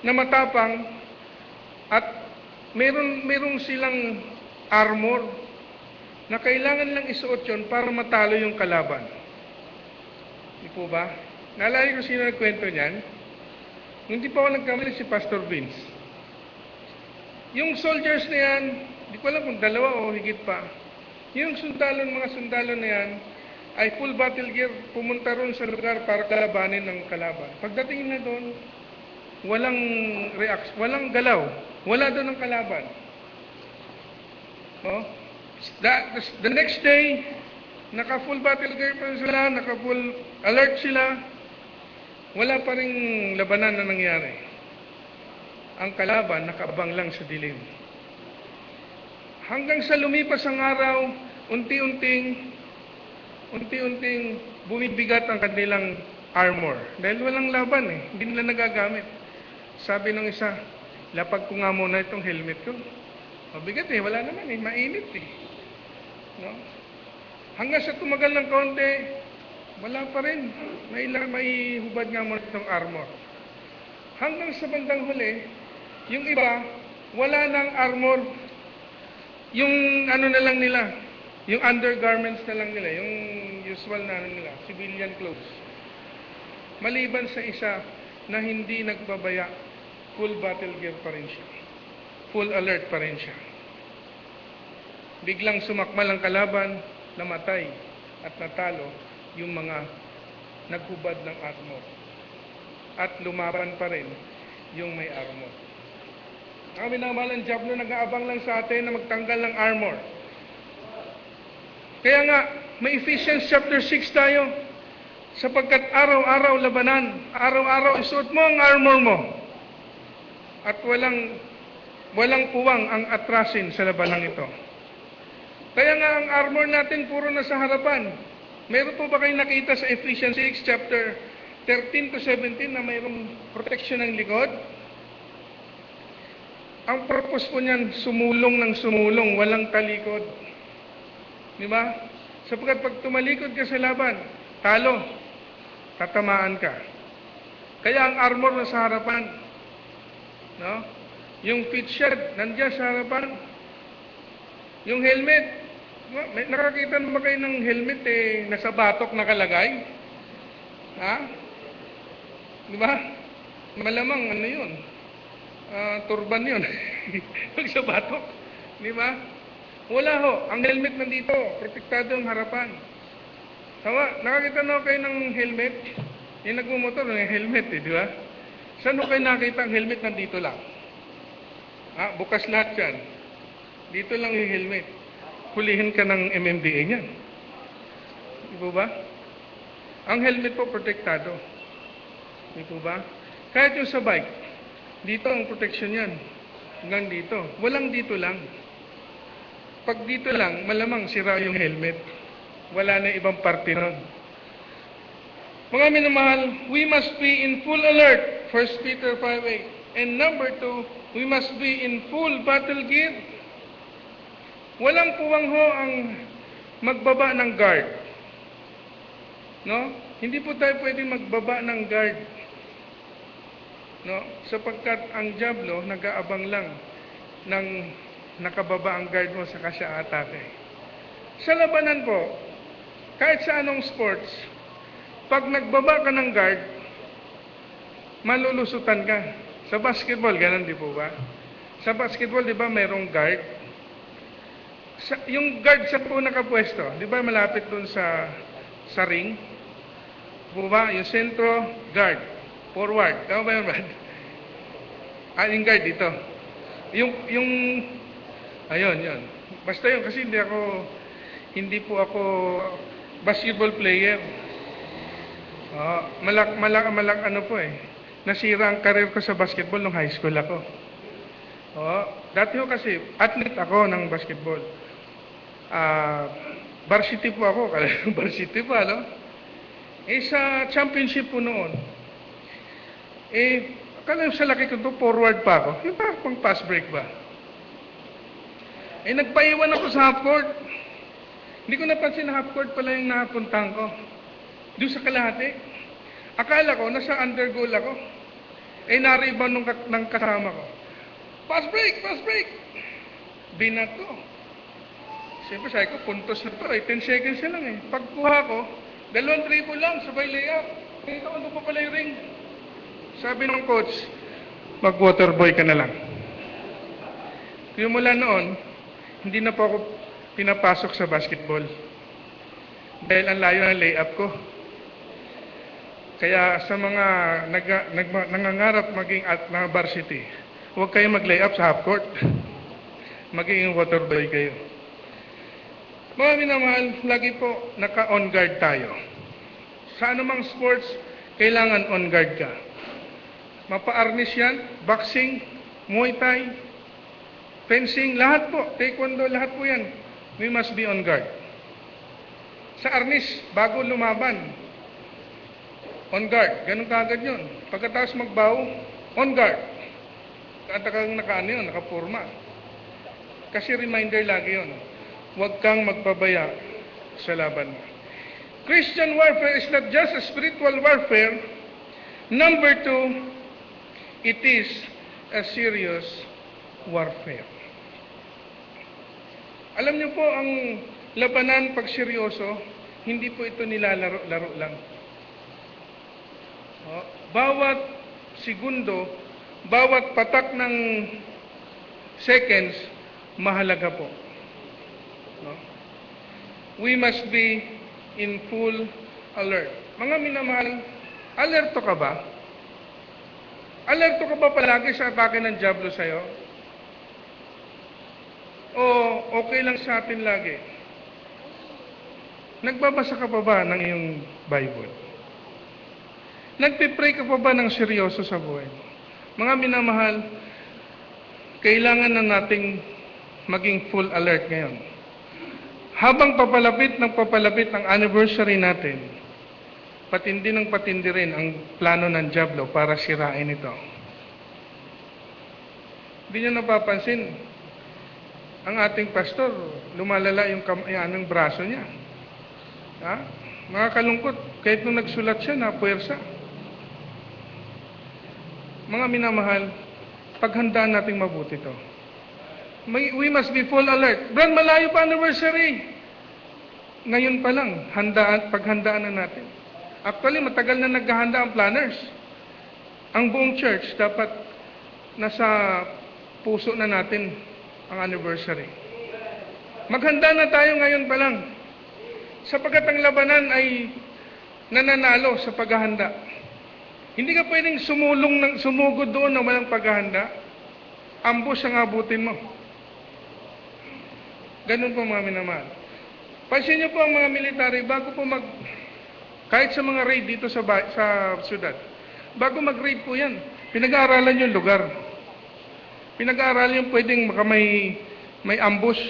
na matapang at mayroong silang armor na kailangan lang isuot yun para matalo yung kalaban. Di po ba? Naalala ko sino nagkwento niyan? Hindi pa ako nagkamali si Pastor Vince. Yung soldiers na yan, di ko alam kung dalawa o higit pa. Yung mga sundalo na yan, ay full battle gear, pumunta ron sa lugar para kalabanin ng kalaban. Pagdating na doon, walang reaction, walang galaw, wala doon ang kalaban. No? The next day, naka-full battle gear pa sila, naka-full alert sila, wala pa ring labanan na nangyari. Ang kalaban, nakaabang lang sa dilim. Hanggang sa lumipas ang araw, unti-unting bumibigat ang kanilang armor. Dahil walang laban hindi nila nagagamit. Sabi ng isa, lapag ko nga muna itong helmet ko. Mabigat wala naman mainit No? Hanggang sa tumagal ng konti, wala pa rin. May hubad nga muna itong armor. Hanggang sa bandang huli, yung iba, wala nang armor. Yung na lang nila, yung undergarments na lang nila, yung usual na nila, civilian clothes. Maliban sa isa na hindi nagbabaya, full battle gear pa rin siya. Full alert pa rin siya. Biglang sumakmal ang kalaban, namatay at natalo yung mga naghubad ng armor. At lumaban pa rin yung may armor. Ang minamahal ng Diablo, nag-aabang lang sa atin na magtanggal ng armor. Kaya nga, may Ephesians chapter 6 tayo. Sapagkat araw-araw labanan, araw-araw isuot mo ang armor mo. At walang puwang ang atrasin sa labanang ito. Kaya nga ang armor natin puro na sa harapan. Meron po ba kayong nakita sa Ephesians 6 chapter 13 to 17 na mayroong protection ng likod? Ang purpose po niyan, sumulong ng sumulong, walang talikod. Di ba? Sapagkat pag tumalikod ka sa laban, talo, tatamaan ka. Kaya ang armor na sa harapan, no? Yung pit shield, nandiyan sa harapan. Yung helmet, nakakita na ba kayo ng helmet nasa batok nakalagay? Ha? Di ba? Malamang yun? Turban yun. Pag sa batok. Di ba? Wala ho. Ang helmet nandito. Protektado ang harapan. Tama? Nakakita na kayo ng helmet? Yung nagmumotor, yung helmet di ba? Saan ho kayo nakita ang helmet nandito lang? Bukas lahat yan. Dito lang yung helmet. Hulihin ka ng MMDA niyan. Di ba? Ang helmet po protektado. Di ba? Kahit yung sa bike, dito ang protection yan. Hanggang dito. Walang dito lang. Pag dito lang, malamang sira yung helmet. Wala na ibang parte nun. Mga minamahal, we must be in full alert. 1 Peter 5:8. And number 2, we must be in full battle gear. Walang puwang ho ang magbaba ng guard. No? Hindi po tayo pwedeng magbaba ng guard. No? Sapagkat ang Diablo nag-aabang lang ng nakababa ang guard mo sa kasya atake. Sa labanan po, kahit sa anong sports, pag nagbaba ka ng guard, malulusutan ka. Sa basketball, ganun di po ba? Sa basketball, di ba mayroong guard? Yung guard sa po nakapwesto, di ba malapit dun sa ring? Po ba? Yung sentro, guard. Forward. Tama ba yun, Brad? Yung guard dito. Yung, ayun, yun. Basta yun, kasi hindi po ako basketball player. Ano po eh. Nasira ang career ko sa basketball nung high school ako. Dati ko kasi, athlete ako ng basketball. Varsity po ako, varsity pa, no? Sa championship po noon, akala sa laki ko to, forward pa ako. Yung pang pass break ba? Nagpaiwan ako sa half court. Hindi ko napansin na half court pala yung napuntahan ko. Doon sa kalahati. Akala ko, nasa under goal ako. Na-rebound ng kasama ko. Pass break! Pass break! Binato. Siyempre, sabi ko, puntos na to. 10 seconds na lang eh. Pagkuha ko, 2 dribble lang, sabay layup. Ito, ano pa pala yung ring? Sabi ng coach, mag-waterboy ka na lang. Kaya mula noon, hindi na po ako pinapasok sa basketball. Dahil ang layo ng layup ko. Kaya sa mga nangangarap maging na varsity, huwag kayo mag-layup sa half court. Magiging waterboy kayo. Mga minamahal, lagi po naka-on guard tayo. Sa anumang sports, kailangan on guard ka. Mapa-arnis yan, boxing, muay thai, fencing, lahat po, taekwondo, lahat po yan. We must be on guard. Sa arnis, bago lumaban, on guard. Ganun kagad yun. Pagkatapos magbaw, on guard. Kung nakaano yun, nakapurma. Kasi reminder lagi yun. Huwag kang magpabaya sa laban mo. Christian warfare is not just a spiritual warfare. Number 2, it is a serious warfare. Alam niyo po, ang labanan pag seryoso, hindi po ito nilalaro-laro lang. Bawat segundo, bawat patak ng seconds, mahalaga po. We must be in full alert. Mga minamahal, alerto ka ba? Alerto ka ba palagi sa atake ng dyablo sa'yo? O okay lang sa atin lagi? Nagbabasa ka pa ba ng iyong Bible? Nagpipray ka pa ba ng seryoso sa buhay? Mga minamahal, kailangan na nating maging full alert ngayon. Habang papalapit ng anniversary natin, patindi ng patindi rin ang plano ng dyablo para sirain ito. Hindi nyo napapansin, ang ating pastor, lumalala yung braso niya. Mga kalungkot, kahit nung nagsulat siya, napuwersa. Mga minamahal, paghandaan nating mabuti ito. We must be full alert. Brand, malayo pa anniversary. Ngayon pa lang, paghandaan na natin. Actually, matagal na naghahanda ang planners. Ang buong church, dapat nasa puso na natin ang anniversary. Maghanda na tayo ngayon pa lang. Sapagkat ang labanan ay nananalo sa paghahanda. Hindi ka pwedeng sumugod doon na walang paghahanda. Ambush ang abutin mo. Ganun po mga minamahal. Pansin niyo po ang mga military, bago po kahit sa mga raid dito sa syudad, bago mag-raid po yan, pinag-aaralan yung lugar. Pinag-aaralan yung pwedeng baka may ambush.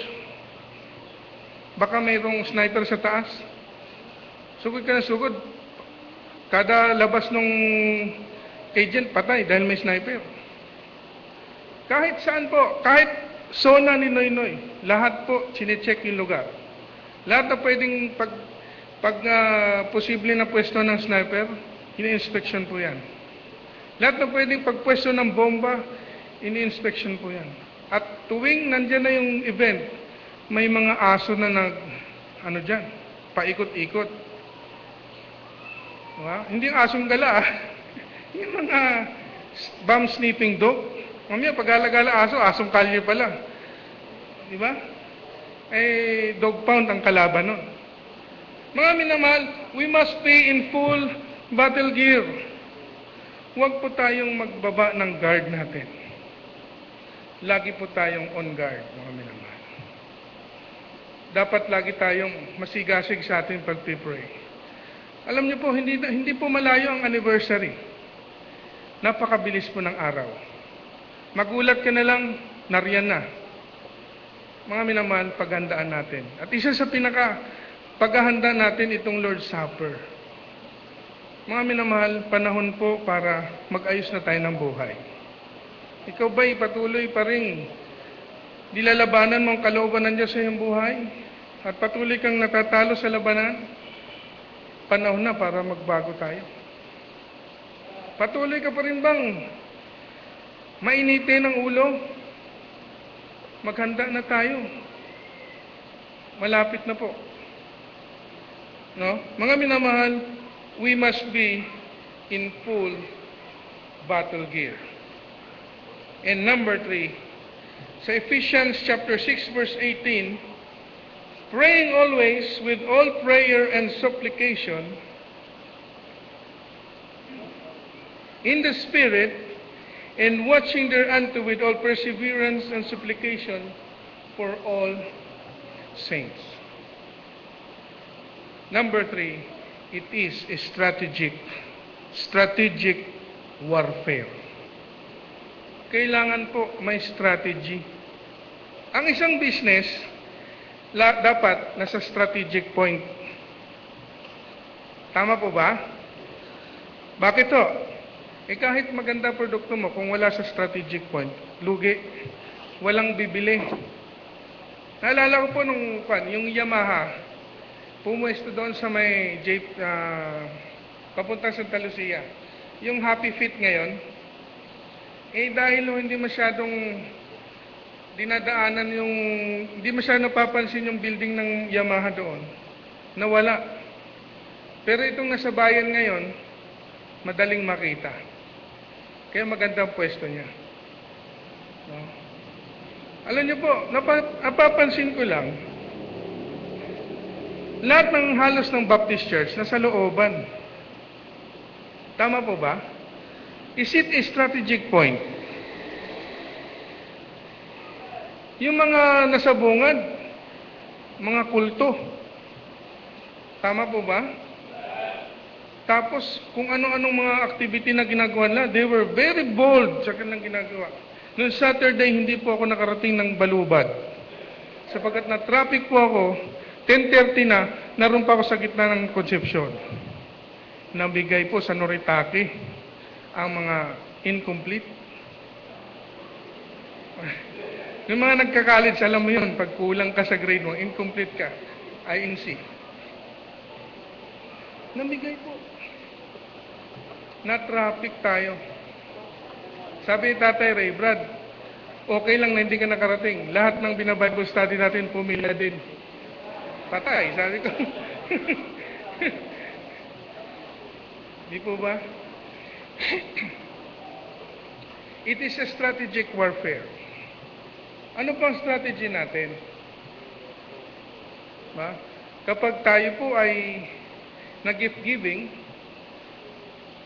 Baka mayroong sniper sa taas. Sugod ka na sugod. Kada labas nung agent, patay dahil may sniper. Kahit saan po, kahit zona ni Noynoy, lahat po chinecheck yung lugar. Lahat na pwedeng pag posible na pwesto ng sniper, ini-inspection po yan. Lahat na pwedeng pagpwesto ng bomba, ini-inspection po yan. At tuwing nandyan na yung event, may mga aso na dyan, paikot-ikot. Hindi yung asong gala, yung mga bomb sniffing dog. Mamaya, pag-alagala asong kalye pala. Di ba? dog pound ang kalaban nun. Mga minamahal, we must be in full battle gear. Huwag po tayong magbaba ng guard natin. Lagi po tayong on guard, mga minamahal. Dapat lagi tayong masigasig sa ating pagpipray. Alam niyo po, hindi po malayo ang anniversary. Napakabilis po ng araw. Magulat ka na lang, nariyan na. Mga minamahal, paghandaan natin. At isa sa paghahanda natin itong Lord's Supper. Mga minamahal, panahon po para mag-ayos na tayo ng buhay. Ikaw ba'y patuloy pa rin nilalabanan mo ang kalooban ng Diyos sa iyong buhay? At patuloy kang natatalo sa labanan? Panahon na para magbago tayo. Patuloy ka pa rin bang mainitin ang ulo? Maghanda na tayo. Malapit na po. No? Mga minamahal, we must be in full battle gear. And number 3, sa Ephesians chapter 6 verse 18, praying always with all prayer and supplication in the Spirit, and watching thereunto with all perseverance and supplication for all saints. Number 3, it is a strategic warfare. Kailangan po may strategy. Ang isang business, dapat nasa strategic point. Tama po ba? Bakit to? Kahit maganda produkto mo, kung wala sa strategic point, lugi. Walang bibili. Naalala ko po yung Yamaha, pumuesto doon sa may papuntang Santa Lucia. Yung Happy Fit ngayon, dahil hindi masyadong dinadaanan hindi masyadong napapansin yung building ng Yamaha doon, nawala. Pero itong nasa bayan ngayon, madaling makita. Kaya magandang pwesto niya. No? Alam niyo po, napapansin ko lang, lahat ng halos ng Baptist Church nasa looban. Tama po ba? Is it a strategic point? Yung mga nasa bungad, mga kulto. Tama po ba? Tapos, kung ano-anong mga activity na ginagawa nila, they were very bold sa kanilang ginagawa. Noong Saturday, hindi po ako nakarating ng Balubad. Sapagkat na-traffic po ako, 10:30 na, naroon pa ako sa gitna ng Concepcion. Nabigay po sa Noritake ang mga incomplete. Yung mga nagka-college, alam mo yun, pag kulang ka sa grade mo, incomplete ka, INC. Nabigay po. Na-traffic tayo. Sabi ni Tatay Ray, Brad, okay lang na hindi ka nakarating. Lahat ng binabible study natin, pumila din. Patay, sabi ko. Di po ba? It is a strategic warfare. Ano pang strategy natin? Ba? Kapag tayo po ay nag-gift giving,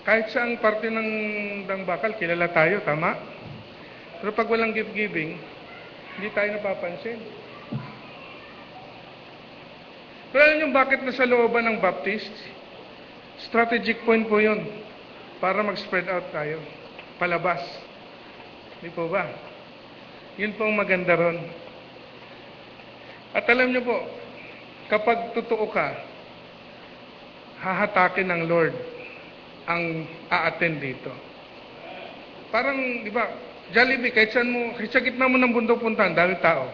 kahit saang parte ng bakal, kilala tayo, tama? Pero pag walang gift giving, hindi tayo napapansin. Pero alam niyo bakit nasa looban ng Baptist? Strategic point po yun para mag-spread out tayo, palabas. Di po ba? Yun po ang maganda ron. At alam niyo po, kapag totoo ka, hahatakin ng Lord ang a-attend dito. Parang, di ba, Jollibee, kahit sa gitna mo ng bundok puntahan, dahil tao.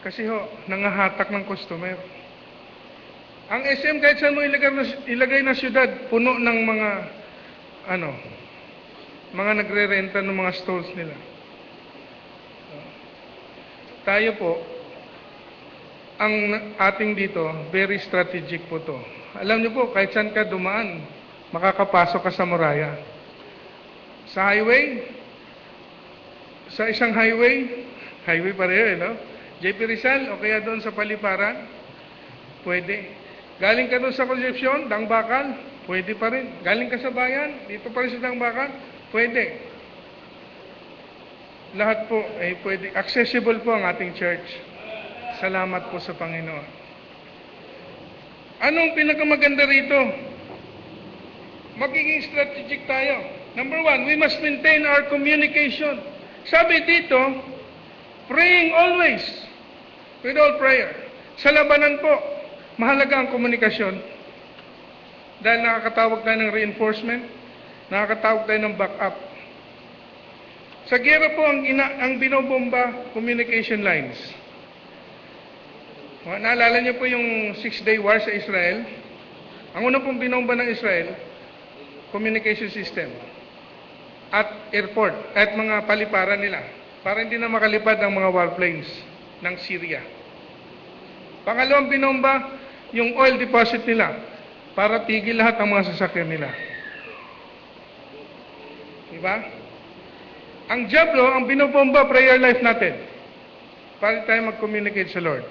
Kasi nangahatak ng customer. Ang SM, kahit saan mo ilagay na syudad, puno ng mga nagre-renta ng mga stalls nila. Tayo po, ang ating dito, very strategic po to. Alam niyo po, kahit saan ka dumaan, makakapasok ka sa Moraya. Sa highway, sa isang highway pareho no? JP Rizal o kaya doon sa Paliparan, pwede. Galing ka doon sa Concepcion, Dangbakan, pwede pa rin. Galing ka sa bayan, dito pa rin sa Dangbakan, pwede. Lahat po ay pwede. Accessible po ang ating church. Salamat po sa Panginoon. Anong pinakamaganda rito? Magiging strategic tayo. Number one, we must maintain our communication. Sabi dito, praying always with all prayer. Sa labanan po, mahalaga ang komunikasyon. Dahil nakakatawag tayo ng reinforcement, nakakatawag tayo ng backup. Sa gera po ang binobomba, communication lines. Naalala niyo po yung 6-day war sa Israel? Ang una pong binomba ng Israel, communication system at airport at mga paliparan nila para hindi na makalipad ang mga warplanes ng Syria. Pangalawang binomba, yung oil deposit nila para tigil lahat ang mga sasakyan nila. Diba? Ang Diablo, ang binobomba, prayer life natin para tayo mag-communicate sa Lord.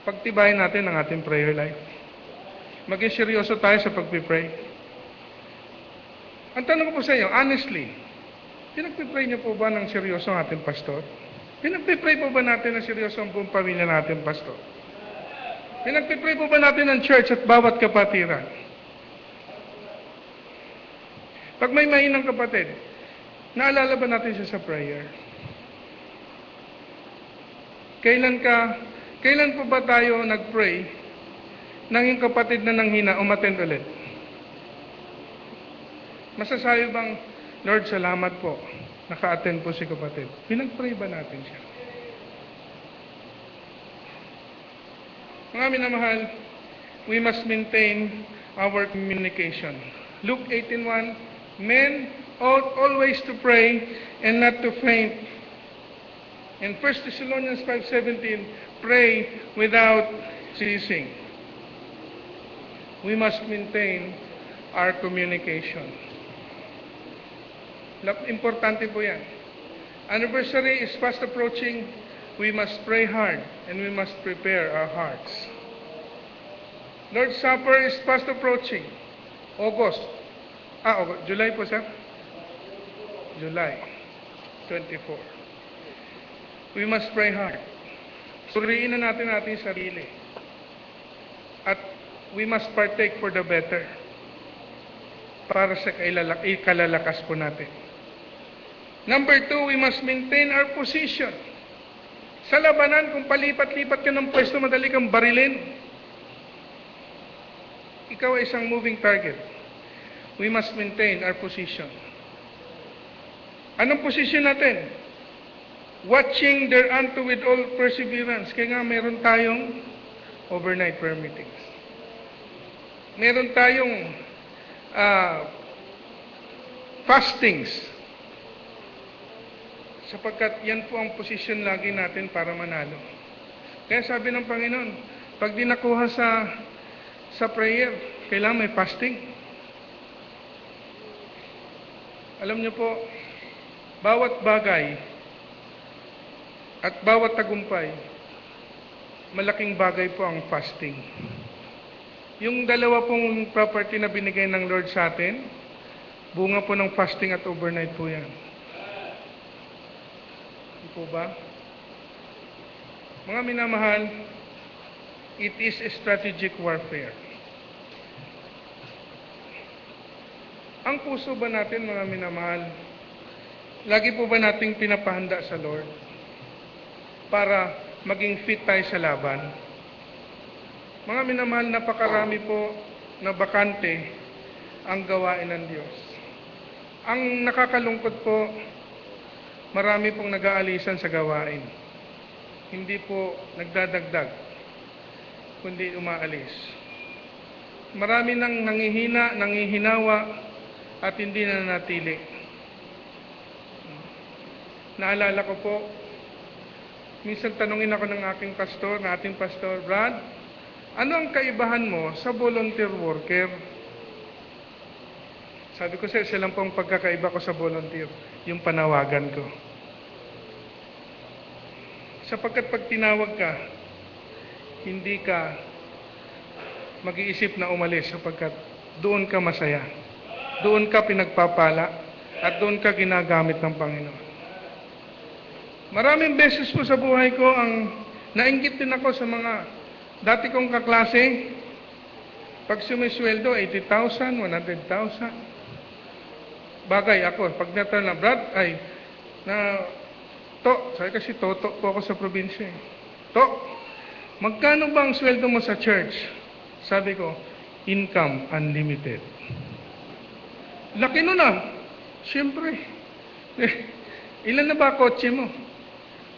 Pagtibayin natin ang ating prayer life. Maging seryoso tayo sa pagpipray. Ang tanong ko po sa inyo, honestly, pinagpipray niyo po ba ng seryoso ang ating pastor? Pinagpipray po ba natin ng seryoso ang buong pamilya natin, pastor? Pinagpipray po ba natin ang church at bawat kapatiran? Pag may mahinang kapatid, naalala ba natin siya sa prayer? Kailan po ba tayo nag-pray nang yung kapatid na nanghina umattend ulit? Masasabi bang, Lord, salamat po, naka-attend po si kapatid. Pinag-pray ba natin siya? Mga minamahal, we must maintain our communication. Luke 18:1, men ought always to pray and not to faint. In 1 Thessalonians 5:17, pray without ceasing. We must maintain our communication. Importante po yan. Anniversary is fast approaching. We must pray hard and we must prepare our hearts. Lord's Supper is fast approaching. July po, sir? July 24. We must pray hard. Suriin na natin ating sarili. At we must partake for the better. Para sa ikalalakas po natin. Number 2, we must maintain our position. Sa labanan, kung palipat-lipat ka ng pwesto, madali kang barilin. Ikaw ay isang moving target. We must maintain our position. Anong position natin? Watching thereunto with all perseverance. Kaya nga meron tayong overnight prayer meetings. Meron tayong fastings. Sapagkat yan po ang posisyon lagi natin para manalo. Kaya sabi ng Panginoon, pag di nakuha sa prayer, kailangan may fasting. Alam niyo po, bawat bagay at bawat tagumpay, malaking bagay po ang fasting. Yung dalawa pong property na binigay ng Lord sa atin, bunga po ng fasting at overnight po yan. Hindi po ba? Mga minamahal, it is a strategic warfare. Ang puso ba natin, mga minamahal, lagi po ba nating pinapahanda sa Lord para maging fit tayo sa laban? Mga minamahal, napakarami po na bakante ang gawain ng Diyos. Ang nakakalungkot po, marami pong nag-aalisan sa gawain. Hindi po nagdadagdag, kundi umaalis. Marami nang nangihina, nangihinawa, at hindi na nanatili. Naalala ko po, minsan tanungin ako ng aking pastor, na ating pastor, Brad, ano ang kaibahan mo sa volunteer worker? Sabi ko, sir, silang pong pagkakaiba ko sa volunteer, yung panawagan ko. Sapagkat pag tinawag ka, hindi ka mag-iisip na umalis sapagkat doon ka masaya. Doon ka pinagpapala at doon ka ginagamit ng Panginoon. Maraming beses po sa buhay ko ang nainggit din ako sa mga dati kong kaklase. Pag sumisweldo, 80,000, 100,000. Bagay ako, pag natal na Brad, sabi kasi toto po ako sa probinsya. Magkano ba ang sweldo mo sa church? Sabi ko, income unlimited. Laki nun ah. Siyempre. Ilan na ba kotse mo?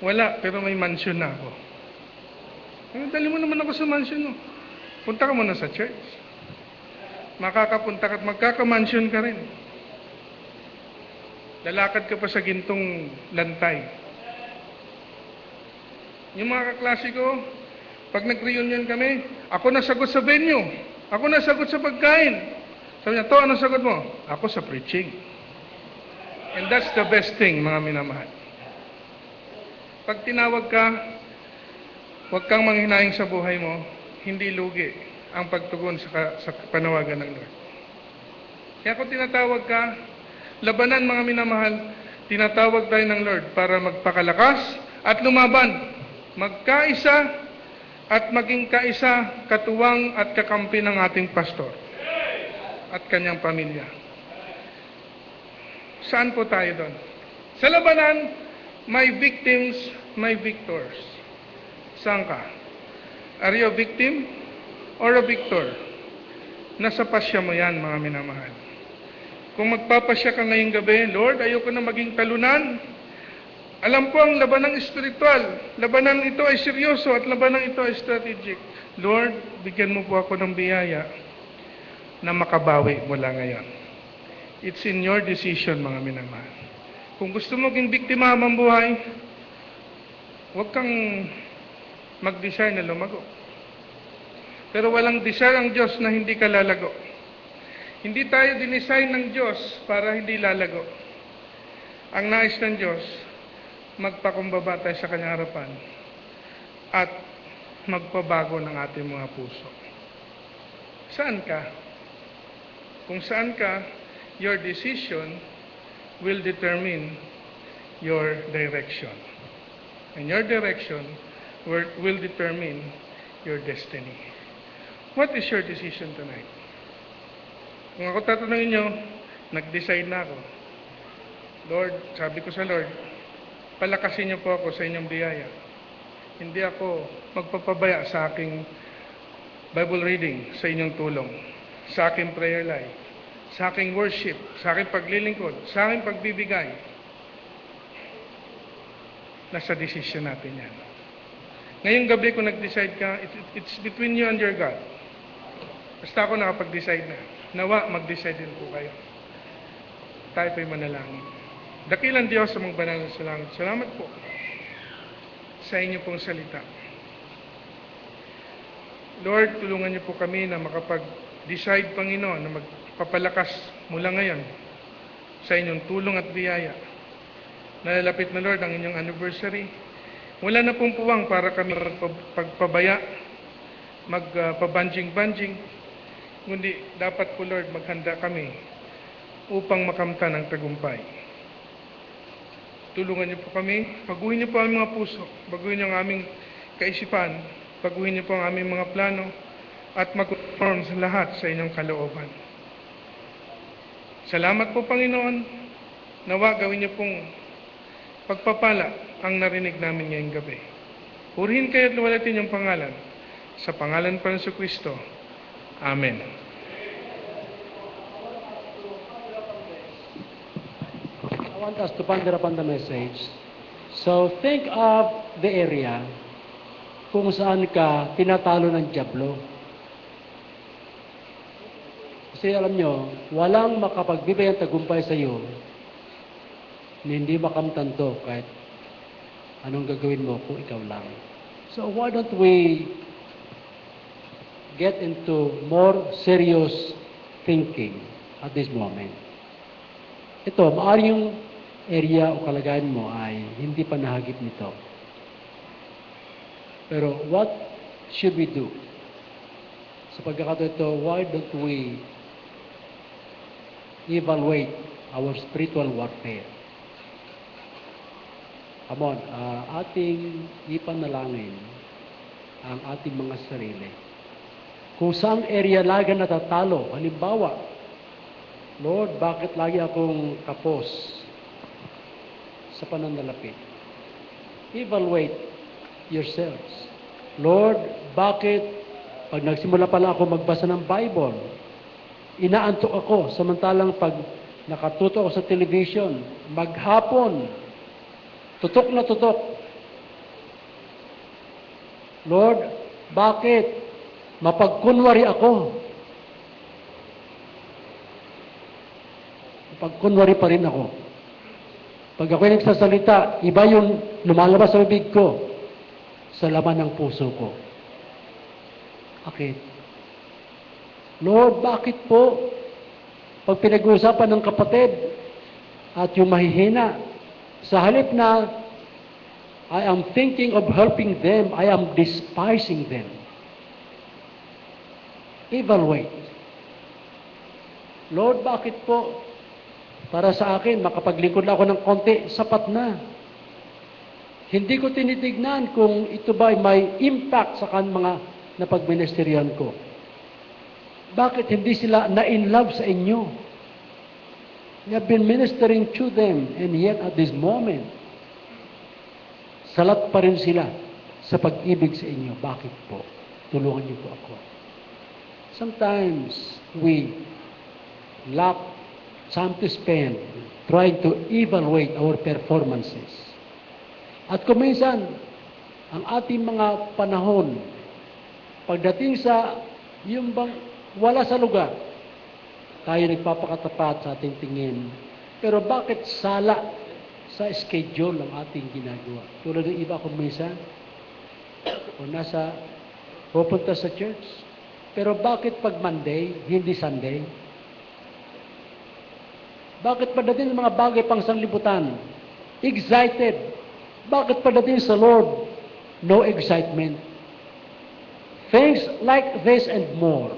Wala, pero may mansion na ako. Dali mo naman ako sa mansion mo. Punta ka muna sa church. Makakapunta ka at magkaka-mansion ka rin. Lalakad ka pa sa gintong lantay. Yung mga kaklase ko, pag nag-reunion kami, ako nasagot sa venue. Ako nasagot sa pagkain. Sabi niya, ano sagot mo? Ako sa preaching. And that's the best thing, mga minamahal. Pag tinawag ka, huwag kang manghinayang sa buhay mo, hindi lugi ang pagtugon sa panawagan ng Lord. Kaya kung tinatawag ka, labanan mga minamahal, tinatawag tayo ng Lord para magpakalakas at lumaban. Magkaisa at maging kaisa, katuwang at kakampi ng ating pastor at kanyang pamilya. Saan po tayo doon? Sa labanan, may victims, may victors. Saan ka? Are you a victim or a victor? Nasa pasya mo yan, mga minamahal. Kung magpapasya ka ngayong gabi, Lord, ayoko na maging talunan. Alam ko ang labanang espiritual. Labanang ito ay seryoso at labanang ito ay strategic. Lord, bigyan mo po ako ng biyaya na makabawi mula ngayon. It's in your decision, mga minamahal. Kung gusto mo maging biktima habang buhay, huwag kang mag-desire na lumago. Pero walang desire ang Diyos na hindi ka lalago. Hindi tayo dinesign ng Diyos para hindi lalago. Ang nais ng Diyos, magpakumbaba tayo sa kanyang harapan at magpabago ng ating mga puso. Saan ka? Kung saan ka, your decision will determine your direction. And your direction will determine your destiny. What is your decision tonight? Kung ako tatanungin nyo, nag-decide na ako. Lord, sabi ko sa Lord, palakasin niyo po ako sa inyong biyaya. Hindi ako magpapabaya sa aking Bible reading, sa inyong tulong, sa aking prayer life, sa aking worship, sa aking paglilingkod, sa aking pagbibigay. Nasa decision natin yan. Ngayong gabi kung nag-decide ka, it's between you and your God. Basta ako nakapag-decide na. Nawa, mag-decide din po kayo. Tayo po'y manalangin. Dakilang Diyos sa mga banal sa langit. Salamat po sa inyo pong salita. Lord, tulungan niyo po kami na makapag-decide, Panginoon, na magpapalakas mula ngayon sa inyong tulong at biyaya. Nalalapit na, Lord, ang inyong anniversary. Wala na pong puwang para kami pagpabaya, magpabanjing-banjing. Kundi dapat po, Lord, maghanda kami upang makamtan ang tagumpay. Tulungan niyo po kami, baguhin niyo po ang mga puso, baguhin niyo ang aming kaisipan, baguhin niyo po ang aming mga plano, at mag-conform sa lahat sa inyong kalooban. Salamat po, Panginoon. Nawa gawin niyo pong pagpapala ang narinig namin ngayong gabi. Purihin kayo at luwalhatin yung pangalan. Sa pangalan pa ng Kristo. Amen. I want us to ponder upon the message. So, think of the area kung saan ka tinatalo ng dyablo. Kasi alam nyo, walang makapagbibigay ng tagumpay sa iyo na hindi makamtan to kahit anong gagawin mo kung ikaw lang. So, why don't we get into more serious thinking at this moment? Ito, maaari yung area o kalagayan mo ay hindi pa nahagip nito. Pero what should we do? Sa pagkakataon ito, why don't we evaluate our spiritual warfare? Come on, ating ipanalangin ang ating mga sarili. Kung saang area lagi natatalo, halimbawa, Lord, bakit lagi akong kapos sa pananalapi? Evaluate yourselves. Lord, bakit pag nagsimula pala ako magbasa ng Bible, inaantok ako, samantalang pag nakatuto ako sa television, maghapon, tutok na tutok. Lord, bakit mapagkunwari ako? Mapagkunwari pa rin ako. Pag ako'y nagsasalita, iba yung lumalabas sa bibig ko sa laman ng puso ko. Bakit? Lord, bakit po pag pinag-uusapan ng kapatid at yung mahihina, sa halip na I am thinking of helping them, I am despising them. Evaluate. Lord, bakit po para sa akin, makapaglingkod ako ng konti, sapat na. Hindi ko tinitignan kung ito ba may impact sa mga napagministerihan ko. Bakit hindi sila na-in love sa inyo? You have been ministering to them, and yet at this moment, salat pa rin sila sa pag-ibig sa inyo. Bakit po? Tulungan niyo po ako. Sometimes, we lack time to spend trying to evaluate our performances. At kung minsan, ang ating mga panahon, pagdating sa yung bang wala sa lugar, tayo nagpapakatapat sa ating tingin. Pero bakit sala sa schedule ang ating ginagawa? Tulad ng iba kung minsan, o pupunta sa church. Pero bakit pag Monday, hindi Sunday? Bakit pagdating ng mga bagay pang sanlibutan, excited? Bakit pagdating sa Lord, no excitement? Things like this and more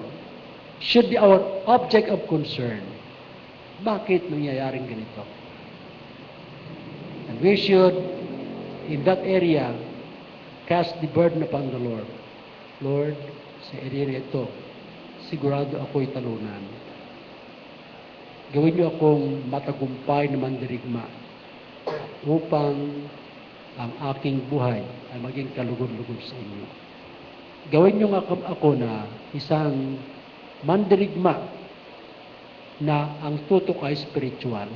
should be our object of concern. Bakit nangyayaring ganito? And we should, in that area, cast the burden upon the Lord. Lord, sa area ito, sigurado ako'y talunan. Gawin niyo akong matagumpay na mandirigma upang ang aking buhay ay maging kalugod-lugod sa inyo. Gawin niyo nga ako na isang mandirigma na ang tutok ay spiritual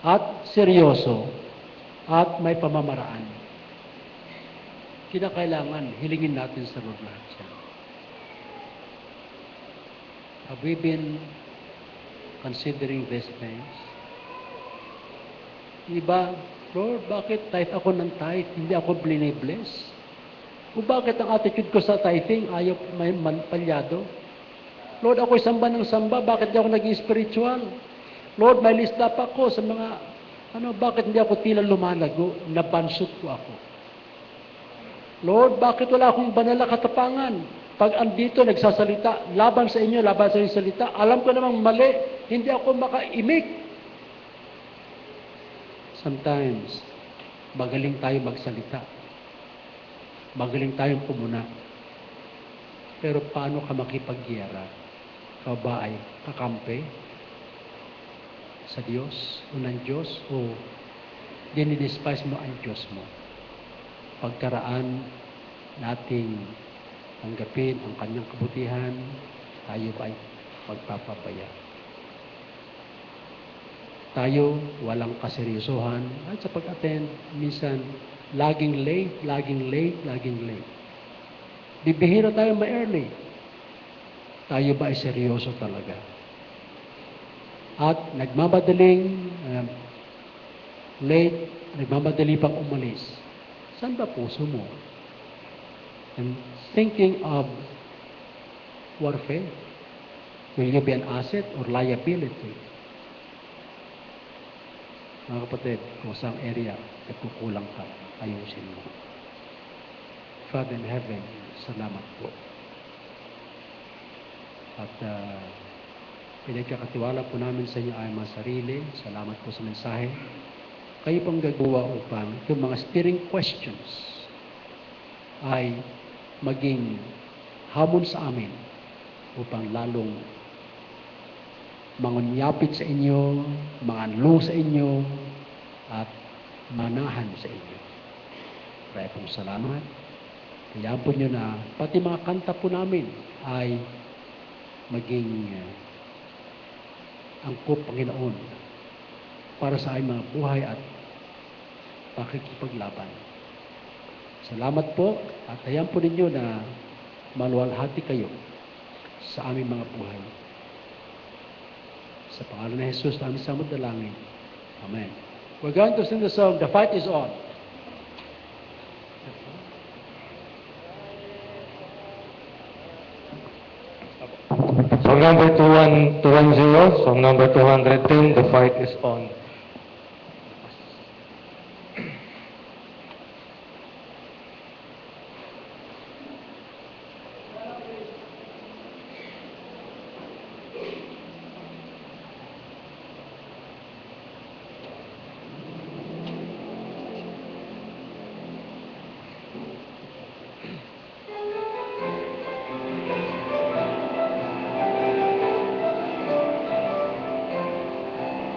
at seryoso at may pamamaraan. Kinakailangan hilingin natin sa Lord lahat siya. Have we been considering these things? Iba, Lord, bakit tithe ako ng tithe? Hindi ako bless? O bakit ang attitude ko sa tithing ayaw may palyado? Lord, ako'y samba ng samba, bakit di ako naging spiritual? Lord, may lista pa ako sa mga, bakit hindi ako tila lumalago? Nabansot ko ako. Lord, bakit wala akong banal na katapangan? Pag andito, nagsasalita, laban sa inyo salita, alam ko namang mali, hindi ako makaimik. Sometimes, magaling tayo magsalita. Magaling tayong pumuna. Pero paano ka makipaggiyara? Ikaw ba ay kakampi sa Diyos o ng Diyos o dinidespise mo ang Diyos mo? Pagkaraan nating tanggapin ang kanyang kabutihan, tayo ba ay magpapabaya? Tayo walang kaseryosohan at sa pag-attend, minsan laging late. Bibihira tayo ma-early. Tayo ba ay seryoso talaga? At nagmamadaling late, nagmamadali pang umalis. Saan ba puso mo? And thinking of warfare, will you be an asset or liability? Mga kapatid, kung saan area nagkukulang ka, ayusin mo. Father in heaven, salamat po. At pinagkakatiwala po namin sa inyo ay mga sarili. Salamat po sa mensahe. Kayo pong gagawa upang yung mga steering questions ay maging hamon sa amin upang lalong mangunyapit sa inyo, manganlong sa inyo, at manahan sa inyo. Kaya pong salamat. Kaya po nyo na pati mga kanta po namin ay maging angkop, Panginoon, para sa aming mga buhay at pakikipaglaban. Salamat po at hayaan po ninyo na maluwalhati kayo sa aming mga buhay. Sa pangalan ni Jesus, namin samod dalangin. Amen. We're going to sing the song, The Fight is On. Song number 210, song number 210, The Fight is On.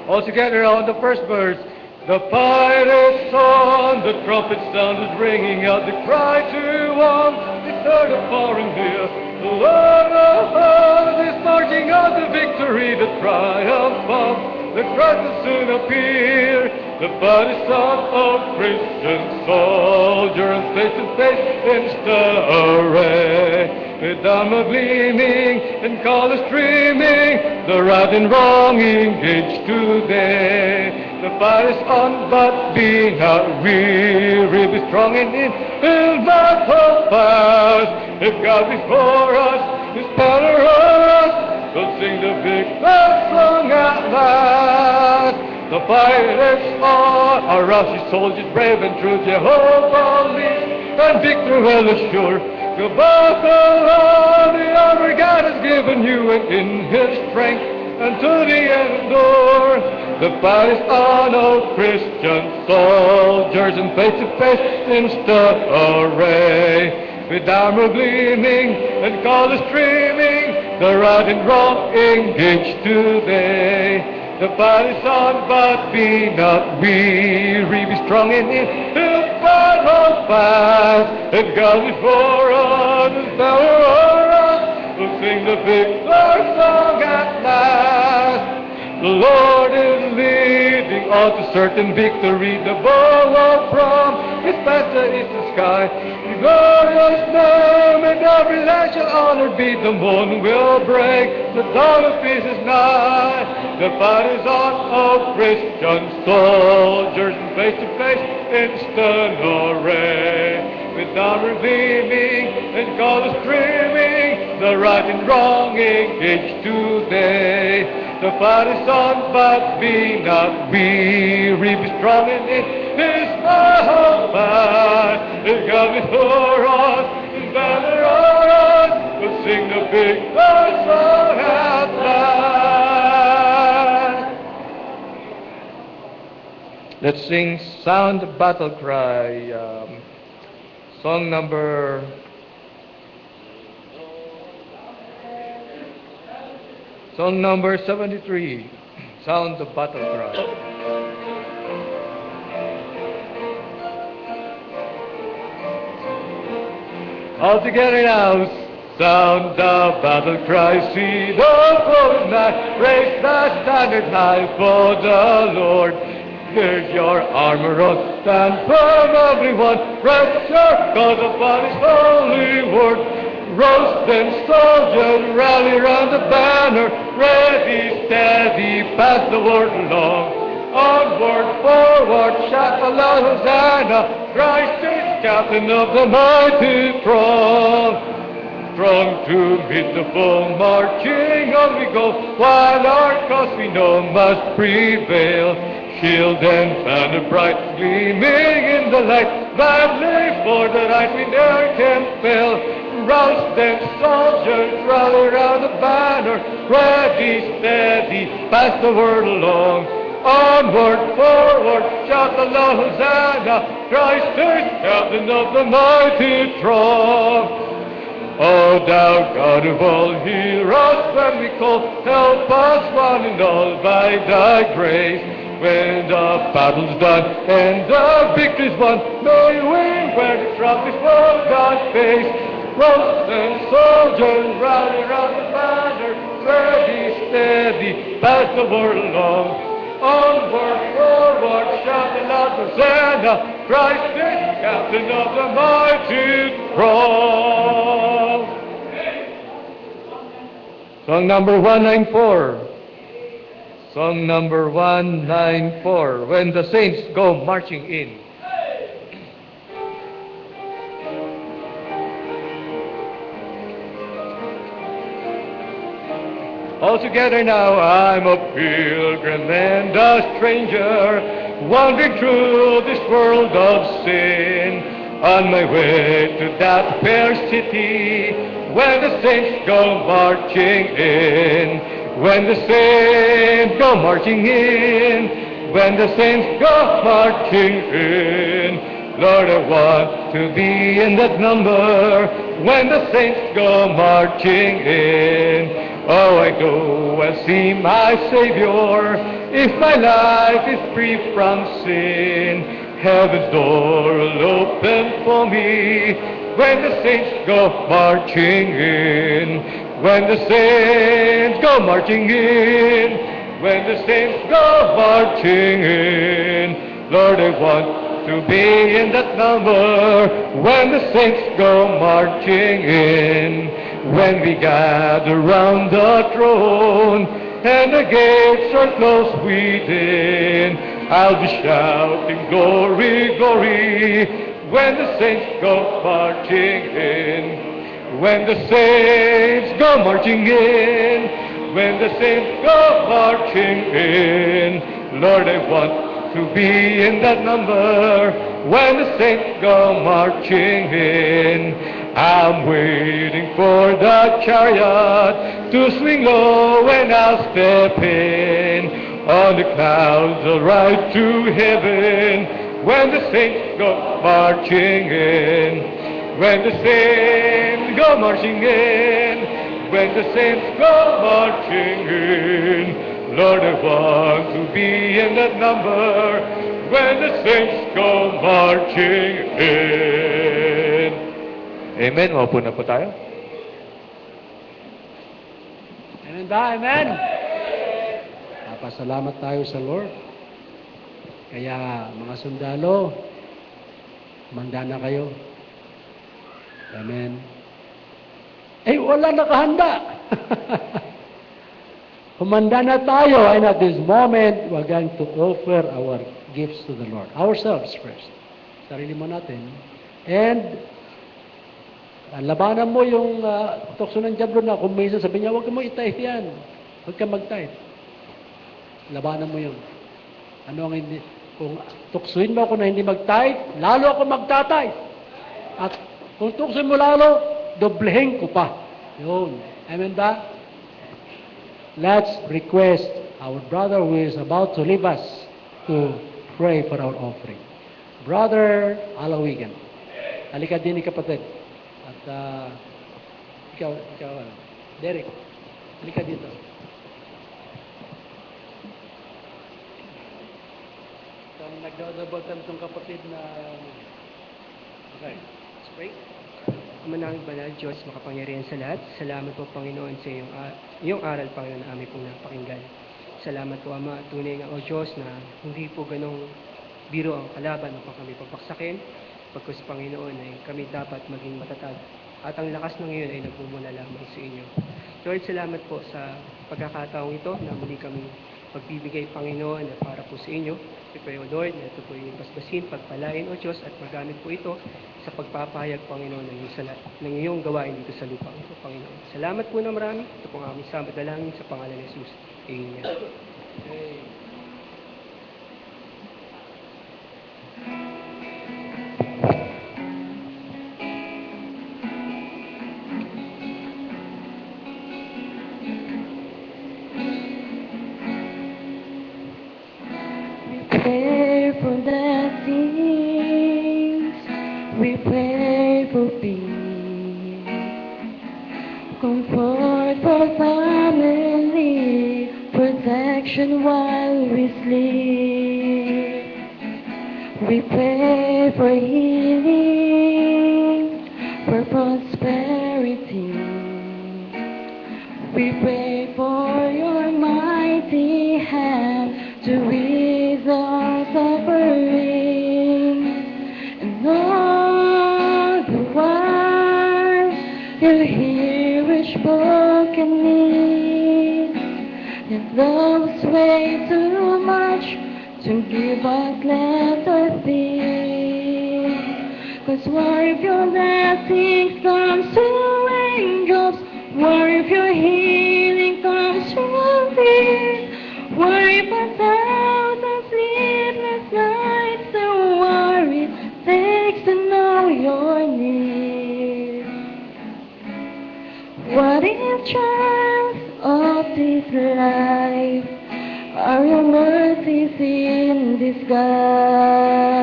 All together on the first verse. The fight is on, the trumpet sound is ringing out, the cry to arm is heard afar and near. The Lord of hosts is marching out the victory, the triumph of the Christ will soon appear. The fight is on, of Christian soldiers, face to face in star array. With armor gleaming and colors streaming, the right and wrong engaged today. The fight is on, but be not weary, be strong and in, will not hold fast. If God before us, His banner on us, we'll sing the victor song at last. The fight is on, our rusty soldiers brave and true, Jehovah leads, and victory well assured. Go buckle on the armor God has given you, and in His strength unto the end endure. The fight is on, O Christian soldiers, and face to face in stout array. With armor gleaming and colors streaming, the right and wrong engaged today. The fight is on, but be not weary, be strong in it, till fight hold fast. If God before us, His banner o'er us, we'll sing the victor song at last. The Lord is leading all to certain victory. The bow of prom is past the eastern sky. The glorious name and every land shall honor be. The moon will break, the dawn of peace is nigh. The fight is on, O Christian soldiers, face to face in stern array. With armor gleaming and colors streaming, the right and wrong engaged today. The fight is on, but be not weary, be strong in it, His might fight. If God before us, His banner on us, we'll sing the victor song at last. Let's sing Sound the Battle Cry, song number 73, Sound the Battle Cry. All together now, sound the battle cry, see the foe is nigh, raise the standard high for the Lord. Here's your armor on, stand firm everyone, rest your cause upon His holy word. Roast and soldiers, rally round the banner, ready, steady, pass the word along. Onward, forward, shout aloud, Hosanna, Christ is captain of the mighty throng. Strong to meet the foe, marching on we go, while our cause we know must prevail. Shield and banner bright, gleaming in the light, gladly for the right we ne'er can fail. Roused and soldiers rally round the banner, ready, steady, pass the word along. Onward, forward, shout the loud Hosanna, Christ is captain of the mighty throng. O thou God of all, hear us when we call, help us one and all by thy grace. When the battle's done and the victory's won, may we wear the trophies for God's face. Rose and soldiers rally round the banner, ready, steady, pass the word along. Onward, forward, shout the loud Hosanna, Christ is captain of the mighty throng. Song number 194. Song number 194. When the saints go marching in. All together now, I'm a pilgrim and a stranger, wandering through this world of sin. On my way to that fair city, when the saints go marching in. When the saints go marching in. When the saints go marching in. Lord, I want to be in that number, when the saints go marching in. Oh, I go and see my Savior, if my life is free from sin. Heaven's door will open for me, when the saints go marching in. When the saints go marching in. When the saints go marching in. Lord, I want to be in that number, when the saints go marching in. When we gather round the throne, and the gates are closed within, I'll be shouting glory, glory, when the saints go marching in. When the saints go marching in. When the saints go marching in. Lord, I want to be in that number, when the saints go marching in. I'm waiting for the chariot to swing low, and I'll step in. On the clouds I'll ride to heaven, when the saints go marching in. When the saints go marching in. When the saints go marching in. Lord, I want to be in that number, when the saints go marching in. Amen. Maupo na po tayo. Amen ba? Amen? Napasalamat tayo sa Lord. Kaya mga sundalo, manda na kayo. Amen. Eh, wala nakahanda. Humanda na tayo, and at this moment, we're going to offer our gifts to the Lord. Ourselves first. Sarili mo natin. And labanan mo yung tukso ng diablo na kung minsan sabi niya, huwag mo i-tithe yan. Huwag ka mag-tithe. Labanan mo yun. Ano ang hindi? Kung tuksuin mo ako na hindi mag-tithe, lalo ako mag-tithe. At kung tuksuin mo lalo, doblehin ko pa. Yun. Amen ba? Let's request our brother who is about to leave us to pray for our offering. Brother Alawigan. Halika din ni kapatid. At ikaw, Derek, halika dito. Itong nagdadabatan itong kapatid na... Okay, let's pray. Manangin banal, Diyos, makapangyarihan sa lahat. Salamat po, Panginoon, sa iyong aral, Panginoon, na aming pong napakinggan. Salamat po, Ama, tunay nga, O Diyos, na hindi po ganong biro ang kalaban upang kami papaksakin. Pagkus, Panginoon, ay kami dapat maging matatag. At ang lakas ng iyon ay nagmumula lamang sa inyo. Lord, salamat po sa pagkakataong ito na muli kami magbibigay, Panginoon, at para po sa inyo. We pray, O Lord, na ito po yung basbasin, pagpalain, O Diyos, at magamit po ito sa pagpapahayag, Panginoon, ng iyong gawain dito sa lupa. Ito, Panginoon. Salamat po na marami. Ito po ang aming samad dalangin sa pangalan ni Jesus. Amen. pray for blessings. We pray for peace. Comfort for family. Protection while we sleep. We pray for healing. For prosperity. We pray for your mighty hand to ease our suffering. And all the while you hear each broken need. Your love's way too much to give us lesser things. 'Cause what if your blessings come to angels? What if your healing comes from peace? What if 1,000 sleepless nights the worry takes to know your need? What if trials of this life are your mercies in disguise?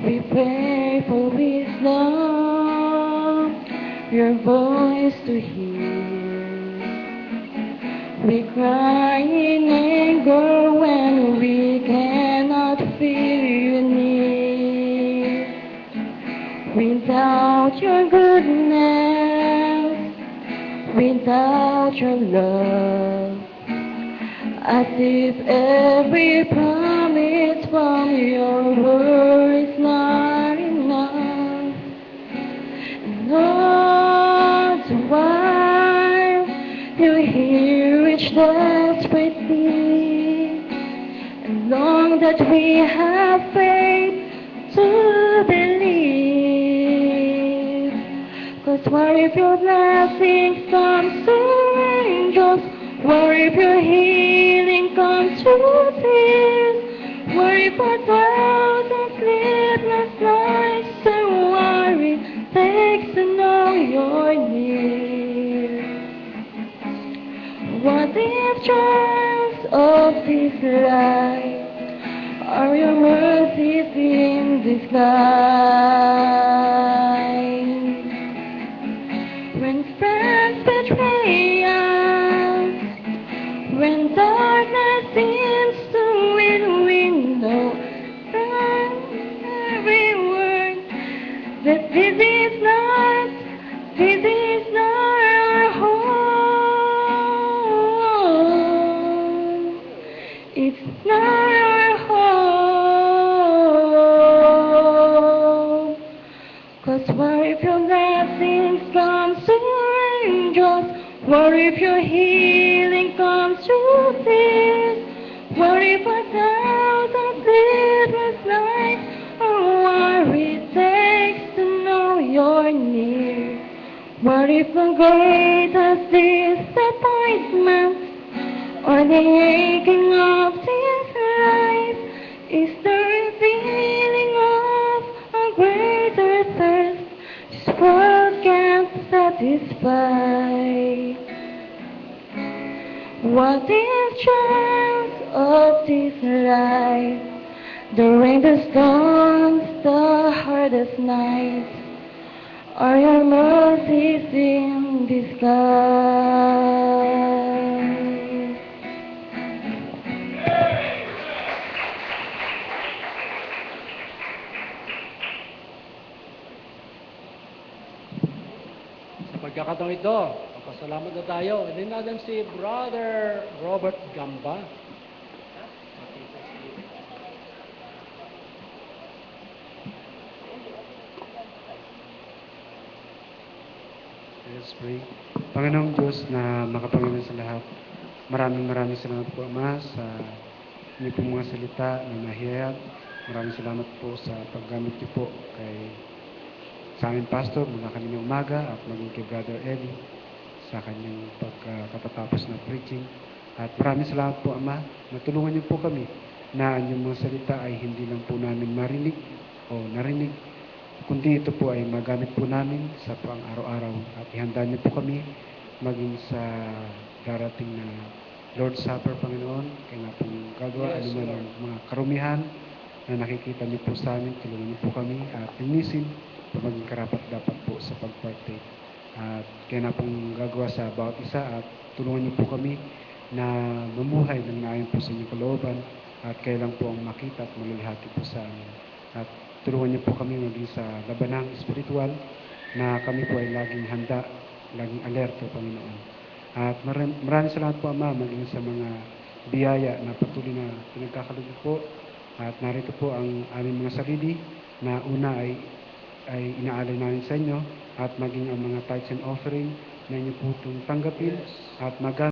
We pray for wisdom, your voice to hear. We cry in anger when we cannot feel you near. Without your goodness, without your love, as if every promise from your word is not enough. And all the while you hear each desperate plea, and long that we have faith to believe. 'Cause what if your blessings come to angels? What if your healing comes to tears? What if 1,000 sleepless nights the worry takes to know you're near? What if trials of this life are your mercies in disguise? When friends betray us, when darkness seems to win, we know from every word that this is not our home. It's not our home. 'Cause what if your blessings come to angels? What if your healing comes to tears? What if 1,000 sleepless nights are worry takes to know you're near? What if the greatest disappointment or the aching of this life is the revealing of a greater thirst this world can't satisfy? What if trials of this life, the rain, the storms, the hardest nights, are your mercies in disguise? Sa pagkakataong ito, pasalamat na tayo. Hindi natin si Brother Robert Gamba. Let's pray. Panginoong Diyos na makapangyarihan sa lahat, maraming salamat po, Ama, sa inyo pong mga salita na nahihayag. Maraming salamat po sa paggamit niyo po sa aming pastor mula kanina umaga at maging kay Brother Eddie sa kanyang pagkatatapos na preaching. At maraming salamat po, Ama, na tulungan niyo po kami na ang inyong mga salita ay hindi lang po namin marinig o narinig, kundi ito po ay magamit po namin sa pang-araw-araw at ihanda niyo po kami maging sa darating na Lord's Supper, Panginoon. Kaya nga pong gagawa Yes, anuman Lord. ang mga karumihan na nakikita niyo po sa amin, tulungan niyo po kami at linisin po maging karapat-dapat po sa pagpartake. At kaya na pong gagawa sa bawat isa at tulungan niyo po kami na mamuhay ng naayon po sa inyong kalooban at kayo lang po ang makita at malulhati po sa amin. At tulungan niyo po kami maging sa labanang espiritual na kami po ay laging handa, laging alerto, Panginoon. At maraming salamat po, Ama, maging sa mga biyaya na patuloy na pinagkakalugod po. At narito po ang aming mga sarili na una ay inaalay namin sa inyo at maging ang mga tithes and offering na inyo po itong tanggapin at